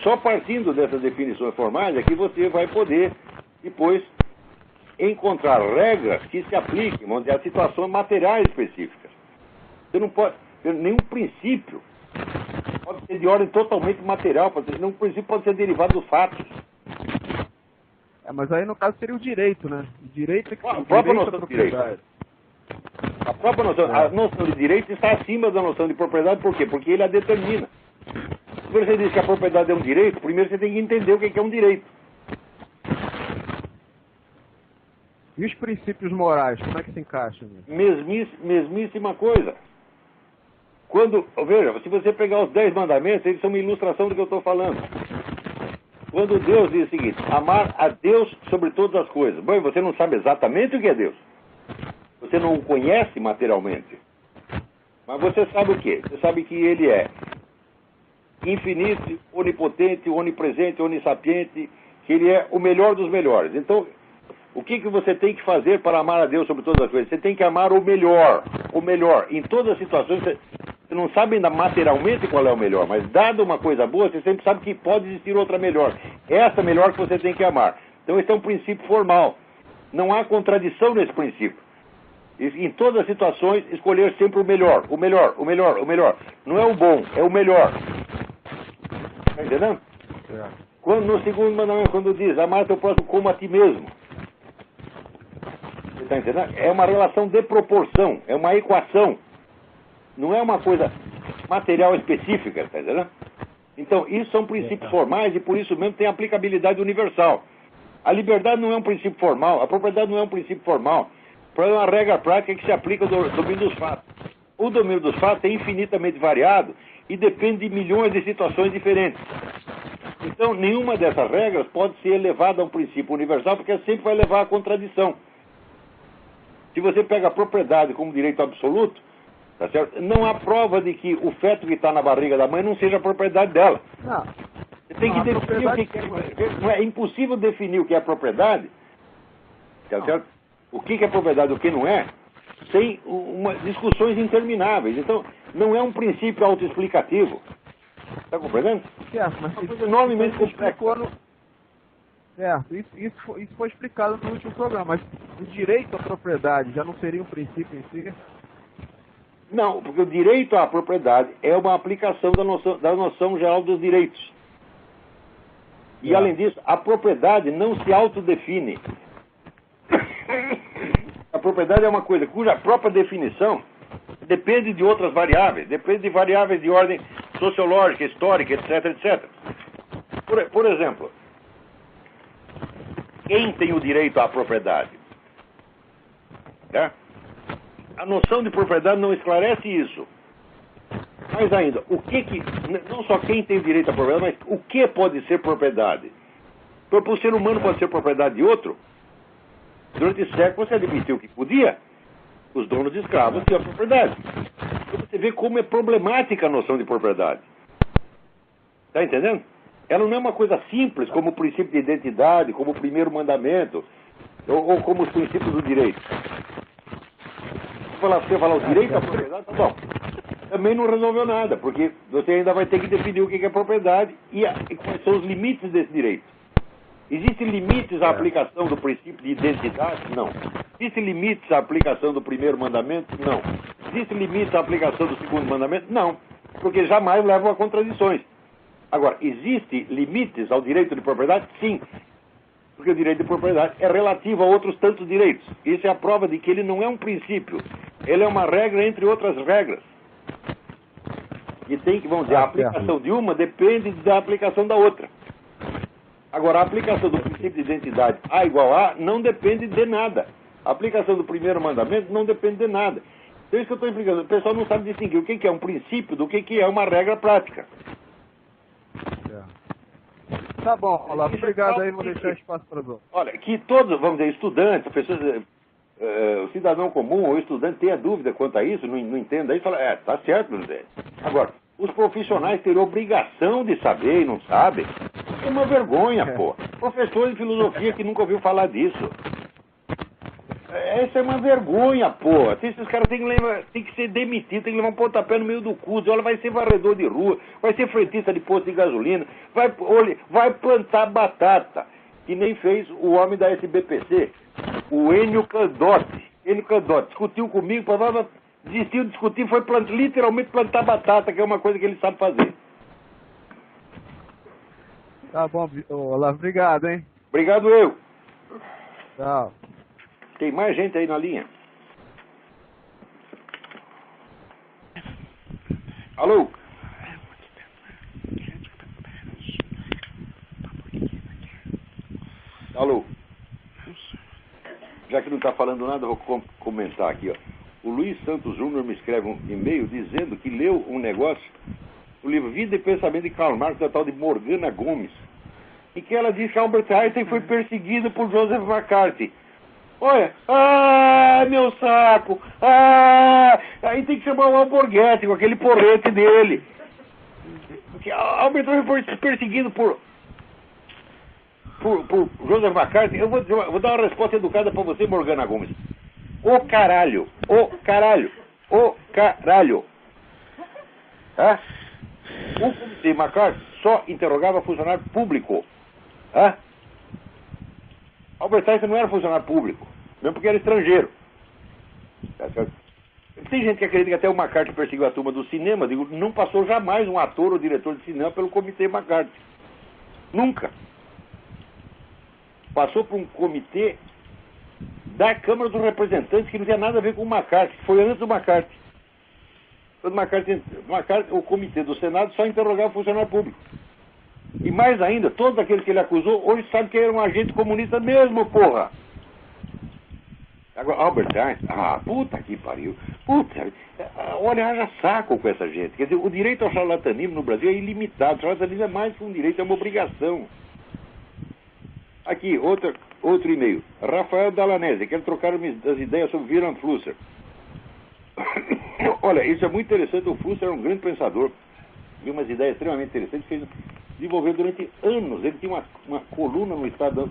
Só partindo dessas definições formais é que você vai poder, depois, encontrar regras que se apliquem a situações materiais específicas. Você não pode... Nenhum princípio pode ser de ordem totalmente material, nenhum princípio pode ser derivado dos fatos. Mas aí, no caso, seria o direito, né? O direito é que a própria noção de direito. A própria noção, a noção de direito está acima da noção de propriedade, por quê? Porque ele a determina. Se você diz que a propriedade é um direito, primeiro você tem que entender o que é um direito. E os princípios morais, como é que se encaixam? Mesmíssima coisa. Veja, se você pegar os 10 mandamentos, eles são uma ilustração do que eu estou falando. Quando Deus diz o seguinte, amar a Deus sobre todas as coisas. Bom, você não sabe exatamente o que é Deus. Você não o conhece materialmente. Mas você sabe o quê? Você sabe que Ele é infinito, onipotente, onipresente, onissapiente, que Ele é o melhor dos melhores. Então, o que você tem que fazer para amar a Deus sobre todas as coisas? Você tem que amar o melhor. O melhor. Em todas as situações, você não sabe ainda materialmente qual é o melhor, mas dada uma coisa boa, você sempre sabe que pode existir outra melhor. Essa melhor que você tem que amar. Então, esse é um princípio formal. Não há contradição nesse princípio. Em todas as situações, escolher sempre o melhor. O melhor, o melhor, o melhor. Não é o bom, é o melhor. Está entendendo? No segundo mandamento, quando diz, amar teu próximo como a ti mesmo. Você está entendendo? É uma relação de proporção, é uma equação. Não é uma coisa material específica, está entendendo? Então, isso são princípios formais e por isso mesmo tem aplicabilidade universal. A liberdade não é um princípio formal, a propriedade não é um princípio formal. É uma regra prática que se aplica ao domínio dos fatos. O domínio dos fatos é infinitamente variado e depende de milhões de situações diferentes. Então, nenhuma dessas regras pode ser elevada a um princípio universal, porque sempre vai levar à contradição. Se você pega a propriedade como direito absoluto, tá certo? Não há prova de que o feto que está na barriga da mãe não seja a propriedade dela. Não. Você tem que definir o que é. É impossível definir o que é propriedade, tá certo? O que é propriedade e o que não é, sem discussões intermináveis. Então, não é um princípio autoexplicativo. Está compreendendo? Certo, mas é uma coisa enormemente complexa. Certo, isso foi explicado no último programa, mas o direito à propriedade já não seria um princípio em si? Não, porque o direito à propriedade é uma aplicação da noção geral dos direitos. E, além disso, a propriedade não se autodefine. A propriedade é uma coisa cuja própria definição depende de outras variáveis, depende de variáveis de ordem sociológica, histórica, etc, etc. Por exemplo, quem tem o direito à propriedade? Né? A noção de propriedade não esclarece isso. Mais ainda, não só quem tem o direito à propriedade, mas o que pode ser propriedade? Porque o ser humano pode ser propriedade de outro. Durante séculos você admitiu que podia. Os donos de escravos tinham propriedade. Então você vê como é problemática a noção de propriedade. Está entendendo? Ela não é uma coisa simples como o princípio de identidade, como o primeiro mandamento, ou como os princípios do direito. Você falar o direito à propriedade, tá bom. Também não resolveu nada, porque você ainda vai ter que definir o que é propriedade e quais são os limites desse direito. Existem limites à aplicação do princípio de identidade? Não. Existem limites à aplicação do primeiro mandamento? Não. Existem limites à aplicação do segundo mandamento? Não. Porque jamais levam a contradições. Agora, existem limites ao direito de propriedade? Sim. Porque o direito de propriedade é relativo a outros tantos direitos. Isso é a prova de que ele não é um princípio. Ele é uma regra entre outras regras. E tem que, vamos dizer, a aplicação de uma depende da aplicação da outra. Agora, a aplicação do princípio de identidade A igual a não depende de nada. A aplicação do primeiro mandamento não depende de nada. Então, isso que eu estou explicando. O pessoal não sabe distinguir o que é um princípio do que é uma regra prática. Tá bom, Olavo. Obrigado aí, vou deixar espaço para os outros. Olha, que todos, vamos dizer, estudantes, pessoas, o cidadão comum ou estudante tenha dúvida quanto a isso, não entenda isso, fala, tá certo, José. Agora, os profissionais terão obrigação de saber e não sabem. É uma vergonha, pô. Professor de filosofia que nunca ouviu falar disso. Essa é uma vergonha, pô. Esses caras têm que ser demitidos, tem que levar um pontapé no meio do cu. Olha, vai ser varredor de rua, vai ser fretista de posto de gasolina, vai plantar batata, que nem fez o homem da SBPC, o Enio Candotti. Enio Candotti discutiu comigo, desistiu de discutir, foi literalmente plantar batata, que é uma coisa que ele sabe fazer. Tá bom, Olavo, obrigado, hein? Obrigado eu. Tchau. Tem mais gente aí na linha? Alô? Alô? Já que não está falando nada, vou comentar aqui, ó. O Luiz Santos Júnior me escreve um e-mail dizendo que leu um negócio, o livro Vida e Pensamento de Karl Marx, da tal de Morgana Gomes, em que ela diz que Albert Einstein foi perseguido por Joseph McCarthy. Olha, meu saco, aí tem que chamar o Alborguete com aquele porrete dele. Porque Albert Einstein foi perseguido por Joseph McCarthy. Eu vou dar uma resposta educada pra você, Morgana Gomes. O caralho. Tá? O comitê McCarthy só interrogava funcionário público. Tá? Albert Einstein não era funcionário público, mesmo porque era estrangeiro. Tem gente que acredita que até o McCarthy perseguiu a turma do cinema. Digo, não passou jamais um ator ou diretor de cinema pelo comitê McCarthy. Nunca. Passou por um comitê da Câmara dos Representantes que não tinha nada a ver com o McCarthy, que foi antes do McCarthy. Quando McCarthy, o comitê do Senado só interrogava o funcionário público. E mais ainda, todos aqueles que ele acusou, hoje sabem que ele era um agente comunista mesmo, porra. Agora, Albert Einstein, puta que pariu. Puta, olha, haja saco com essa gente. Quer dizer, o direito ao charlatanismo no Brasil é ilimitado. O charlatanismo é mais que um direito, é uma obrigação. Aqui, outro e-mail. Rafael Dalanese, quero trocar as ideias sobre Wilhelm Flusser. Olha, isso é muito interessante. O Flusser é um grande pensador. Viu umas ideias extremamente interessantes que ele desenvolveu durante anos. Ele tinha uma coluna no Estadão.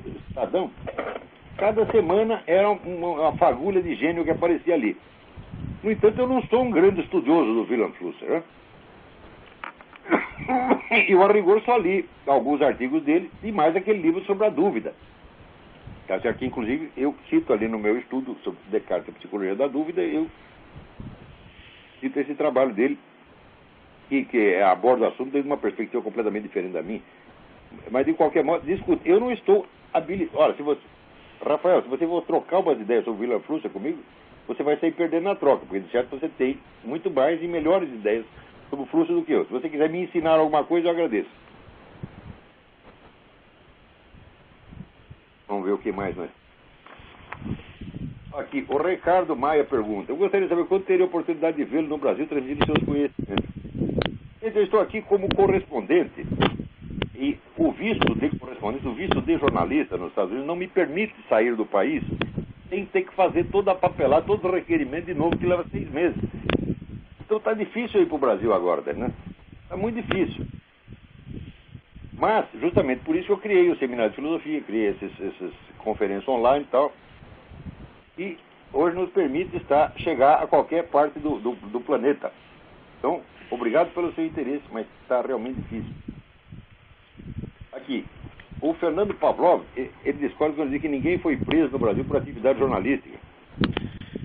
Cada semana era uma fagulha de gênio que aparecia ali. No entanto, eu não sou um grande estudioso do Wilhelm Flusser, né? E eu, a rigor, só li alguns artigos dele e mais aquele livro sobre a dúvida. Aqui, inclusive, eu cito ali no meu estudo sobre Descartes e a Psicologia da Dúvida, eu felicito esse trabalho dele, que aborda o assunto desde uma perspectiva completamente diferente da minha. Mas, de qualquer modo, discute. Eu não estou habilitado. Olha, Rafael, se você for trocar umas ideias sobre Vila Frússia comigo, você vai sair perdendo na troca, porque de certo você tem muito mais e melhores ideias sobre o Frússia do que eu. Se você quiser me ensinar alguma coisa, eu agradeço. Vamos ver o que mais nós. Aqui, o Ricardo Maia pergunta: eu gostaria de saber quando teria a oportunidade de vê-lo no Brasil transmitindo seus conhecimentos. Eu estou aqui como correspondente e o visto de correspondente, o visto de jornalista nos Estados Unidos não me permite sair do país sem ter que fazer toda a papelada, todo o requerimento de novo, que leva 6 meses. Então está difícil ir para o Brasil agora, né? Está muito difícil. Mas, justamente por isso que eu criei o Seminário de Filosofia, criei essas conferências online e tal. E hoje nos permite chegar a qualquer parte do planeta. Então, obrigado pelo seu interesse, mas está realmente difícil. Aqui, o Fernando Pavlov, ele discorda quando diz que ninguém foi preso no Brasil por atividade jornalística.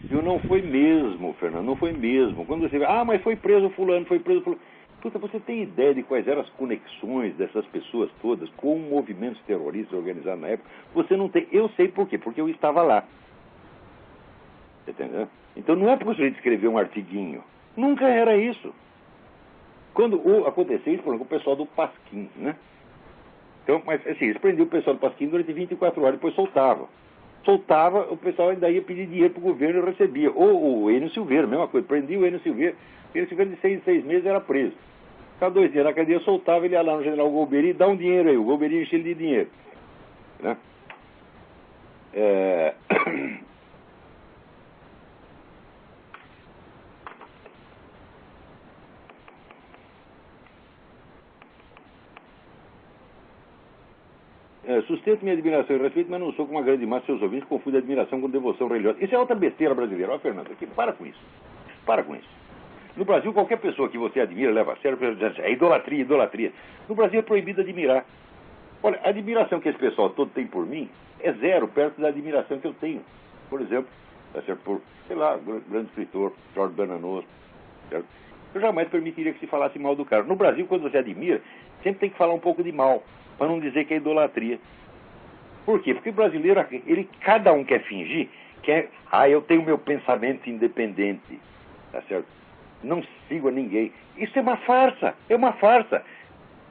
Eu não foi mesmo, Fernando, não foi mesmo. Quando você mas foi preso fulano, foi preso fulano. Puta, você tem ideia de quais eram as conexões dessas pessoas todas com movimentos terroristas organizados na época? Você não tem. Eu sei por quê, porque eu estava lá. Entendeu? Então não é porque o sujeito escreveu um artiguinho. Nunca era isso. Quando aconteceu isso, por exemplo, o pessoal do Pasquim, né? Então, mas assim, eles prendiam o pessoal do Pasquim durante 24 horas, depois soltavam. Soltava, o pessoal ainda ia pedir dinheiro para o governo e recebia. Ou o Enio Silveira, mesma coisa, prendia o Enio Silveira. O Enio Silveira de 6 em 6 meses era preso. Cada 2 dias na cadeia soltava, ele ia lá no general Golbery e dá um dinheiro aí. O Golbery enche ele de dinheiro. Né? Sustento minha admiração e respeito, mas não sou como uma grande massa de seus ouvintes que confunde admiração com devoção religiosa. Isso é outra besteira brasileira. Ó, Fernando, aqui, para com isso. Para com isso. No Brasil, qualquer pessoa que você admira, leva a sério, é idolatria, idolatria. No Brasil é proibido admirar. Olha, a admiração que esse pessoal todo tem por mim é zero perto da admiração que eu tenho. Por exemplo, por, sei lá, grande escritor, Jorge Bernanos, certo? Eu jamais permitiria que se falasse mal do cara. No Brasil, quando você admira, sempre tem que falar um pouco de mal, para não dizer que é idolatria. Por quê? Porque o brasileiro, cada um quer fingir que eu tenho meu pensamento independente, tá certo? Não sigo a ninguém. Isso é uma farsa, é uma farsa.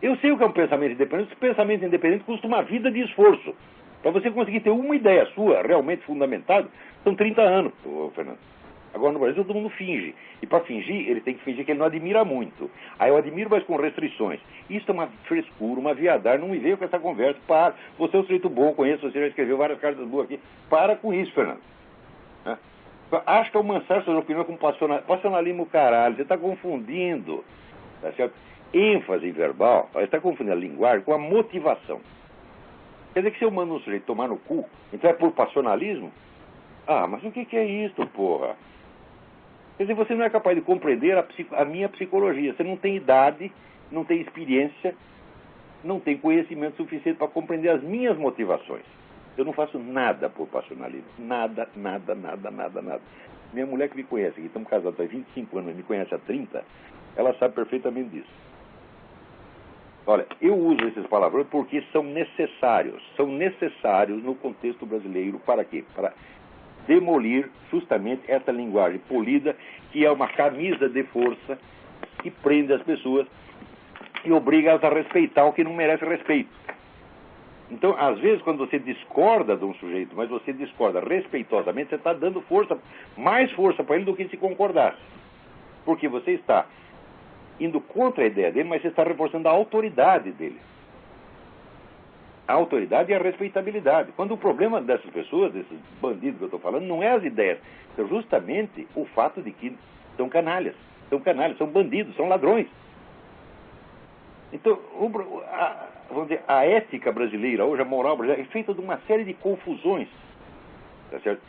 Eu sei o que é um pensamento independente. Esse pensamento independente custa uma vida de esforço. Para você conseguir ter uma ideia sua realmente fundamentada, são 30 anos, Fernando. Agora no Brasil todo mundo finge. E para fingir, ele tem que fingir que ele não admira muito. Aí eu admiro, mas com restrições. Isso é uma frescura, uma viadagem. Não me veio com essa conversa. Para. Você é um sujeito bom, conheço, você já escreveu várias cartas boas aqui. Para com isso, Fernando. Acho que é o mansar suas opiniões com passionalismo, caralho. Você está confundindo, tá certo? ênfase verbal, você está confundindo a linguagem com a motivação. Quer dizer que se eu mando um sujeito tomar no cu, então é por passionalismo? Ah, mas o que é isso, porra? Quer dizer, você não é capaz de compreender a minha psicologia. Você não tem idade, não tem experiência, não tem conhecimento suficiente para compreender as minhas motivações. Eu não faço nada por passionalismo. Nada, nada, nada, nada, nada. Minha mulher que me conhece, que estamos casados há 25 anos, me conhece há 30, ela sabe perfeitamente disso. Olha, eu uso esses palavrões porque são necessários no contexto brasileiro. Para quê? Para demolir justamente essa linguagem polida, que é uma camisa de força que prende as pessoas e obriga-as a respeitar o que não merece respeito. Então, às vezes, quando você discorda de um sujeito, mas você discorda respeitosamente, você está dando força, mais força para ele do que se concordasse. Porque você está indo contra a ideia dele, mas você está reforçando a autoridade dele. A autoridade e a respeitabilidade. Quando o problema dessas pessoas, desses bandidos que eu estou falando, não é as ideias, é justamente o fato de que são canalhas, são bandidos, são ladrões. Então, vamos dizer, a ética brasileira, hoje a moral brasileira, é feita de uma série de confusões, tá certo?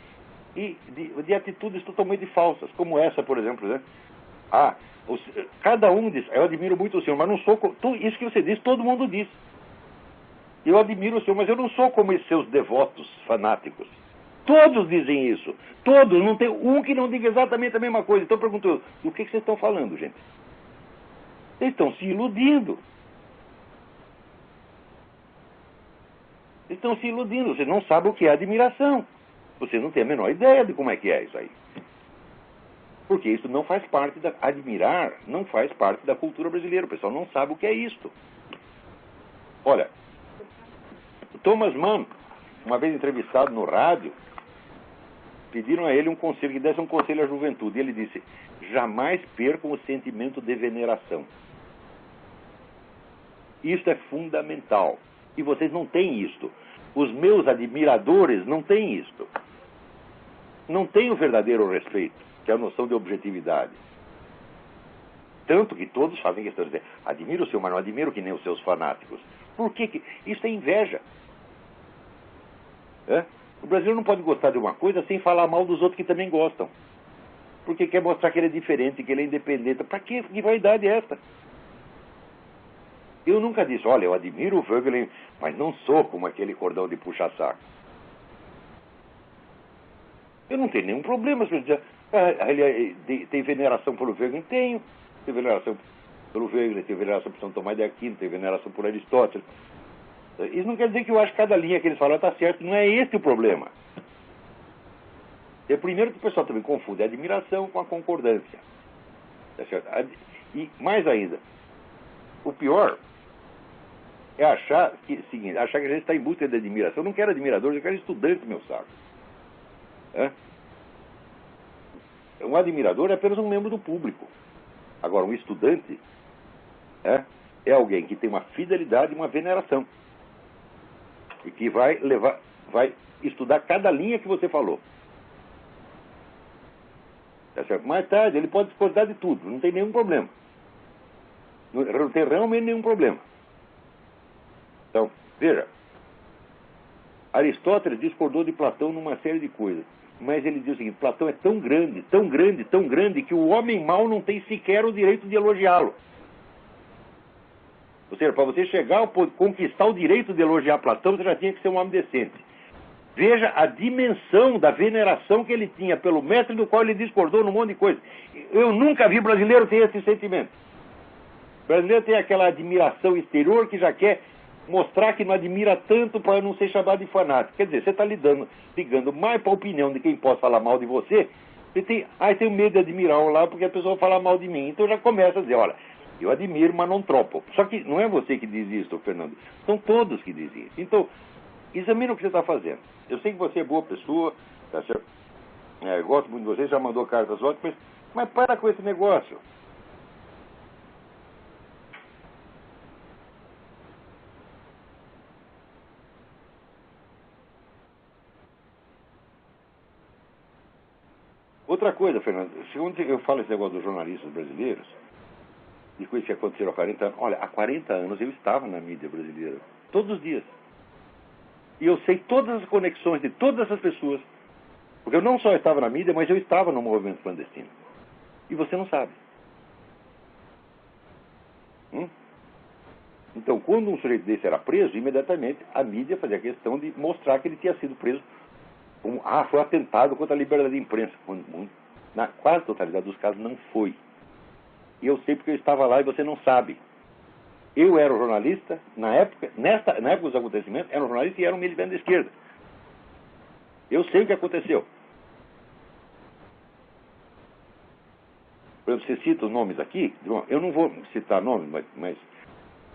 E de atitudes totalmente falsas, como essa, por exemplo, né? Cada um diz, eu admiro muito o senhor, mas não sou... Isso que você diz, todo mundo diz. Eu admiro o senhor, mas eu não sou como esses seus devotos fanáticos. Todos dizem isso. Todos. Não tem um que não diga exatamente a mesma coisa. Então eu pergunto, do que vocês estão falando, gente? Vocês estão se iludindo. Vocês estão se iludindo. Vocês não sabem o que é admiração. Vocês não têm a menor ideia de como é que é isso aí. Porque isso não faz parte da... Admirar não faz parte da cultura brasileira. O pessoal não sabe o que é isto. Olha, o Thomas Mann, uma vez entrevistado no rádio, pediram a ele um conselho, que desse um conselho à juventude. E ele disse, jamais percam o sentimento de veneração. Isto é fundamental. E vocês não têm isto. Os meus admiradores não têm isto. Não têm o verdadeiro respeito, que é a noção de objetividade. Tanto que todos fazem questão de dizer, admiro o seu, mas não admiro que nem os seus fanáticos. Por que que... Isso é inveja. É? O brasileiro não pode gostar de uma coisa sem falar mal dos outros que também gostam. Porque quer mostrar que ele é diferente, que ele é independente. Para quê? Que vaidade é esta? Eu nunca disse, olha, eu admiro o Voegelin, mas não sou como aquele cordão de puxa-saco. Eu não tenho nenhum problema se eu dizer, ele tem veneração pelo Voegelin? Tenho. Tem veneração pelo Voegelin, tem veneração por São Tomás de Aquino, tem veneração por Aristóteles. Isso não quer dizer que eu acho que cada linha que eles falam está certo. Não é esse o problema. É primeiro que o pessoal também confunde a admiração com a concordância. Tá certo? E mais ainda, o pior é achar que a gente está em busca de admiração. Eu não quero admiradores, eu quero estudantes, meu saco. Um admirador é apenas um membro do público. Agora, um estudante é alguém que tem uma fidelidade e uma veneração. E que vai estudar cada linha que você falou. Tá certo? Mais tarde, ele pode discordar de tudo, não tem nenhum problema. Não tem realmente nenhum problema. Então, veja, Aristóteles discordou de Platão numa série de coisas. Mas ele diz o seguinte, Platão é tão grande, tão grande, tão grande, que o homem mau não tem sequer o direito de elogiá-lo. Ou seja, para você chegar a conquistar o direito de elogiar Platão, você já tinha que ser um homem decente. Veja a dimensão da veneração que ele tinha pelo mestre do qual ele discordou num monte de coisa. Eu nunca vi brasileiro ter esse sentimento. O brasileiro tem aquela admiração exterior que já quer mostrar que não admira tanto para não ser chamado de fanático. Quer dizer, você está ligando mais para a opinião de quem pode falar mal de você. Você tem, tenho medo de admirar lá porque a pessoa fala mal de mim. Então já começa a dizer, olha, eu admiro, mas não tropo. Só que não é você que diz isso, Fernando. São todos que dizem isso. Então, examina o que você está fazendo. Eu sei que você é boa pessoa, tá certo? Eu gosto muito de você, já mandou cartas ótimas, mas para com esse negócio. Outra coisa, Fernando, segundo eu falo esse negócio dos jornalistas brasileiros, e coisas que aconteceram há 40 anos. Olha, há 40 anos eu estava na mídia brasileira, todos os dias. E eu sei todas as conexões de todas essas pessoas. Porque eu não só estava na mídia, mas eu estava no movimento clandestino. E você não sabe. Então, quando um sujeito desse era preso, imediatamente a mídia fazia questão de mostrar que ele tinha sido preso como, foi um atentado contra a liberdade de imprensa. Na quase totalidade dos casos não foi. E eu sei porque eu estava lá e você não sabe. Eu era um jornalista, na época dos acontecimentos, era um jornalista e era um militante da esquerda. Eu sei o que aconteceu. Por exemplo, você cita os nomes aqui, eu não vou citar nomes, mas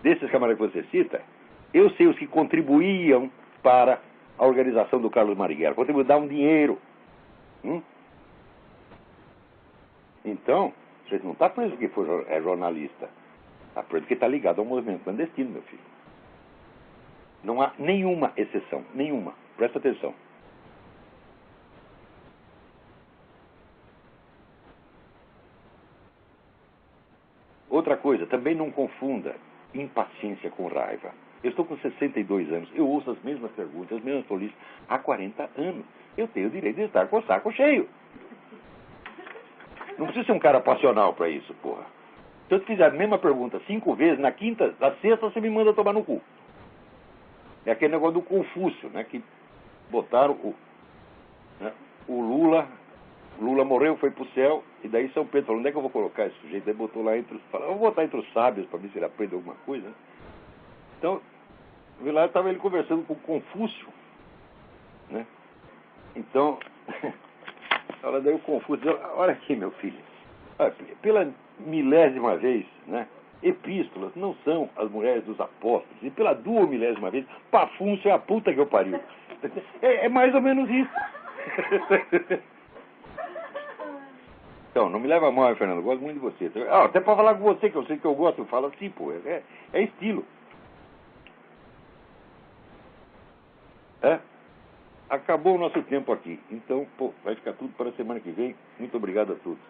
desses camaradas que você cita, eu sei os que contribuíam para a organização do Carlos Marighella, davam dinheiro. Então, você não está preso porque é jornalista. Está preso porque está ligado ao movimento clandestino, meu filho. Não há nenhuma exceção. Nenhuma. Presta atenção. Outra coisa, também não confunda impaciência com raiva. Eu estou com 62 anos, eu ouço as mesmas perguntas, as mesmas tolices há 40 anos. Eu tenho o direito de estar com o saco cheio. Não precisa ser um cara passional para isso, porra. Se eu te fizer a mesma pergunta 5 vezes, na quinta, na sexta, você me manda tomar no cu. É aquele negócio do Confúcio, né? Que botaram né? O Lula morreu, foi pro céu, e daí São Pedro falou, onde é que eu vou colocar esse sujeito? Aí botou lá entre os... Falou, vou botar entre os sábios para ver se ele aprende alguma coisa. Então, lá estava ele conversando com Confúcio, né? Então, daí o Confúcio disse, olha aqui, meu filho, pela milésima vez, né? Epístolas não são as mulheres dos apóstolos, e pela 2.000ª vez, Pafúncio é a puta que eu pariu. É mais ou menos isso. Então, não me leva mal, Fernando, eu gosto muito de você. Até para falar com você, que eu sei que eu gosto, eu falo assim, pô, é estilo. Acabou o nosso tempo aqui, então, pô, vai ficar tudo para a semana que vem. Muito obrigado a todos.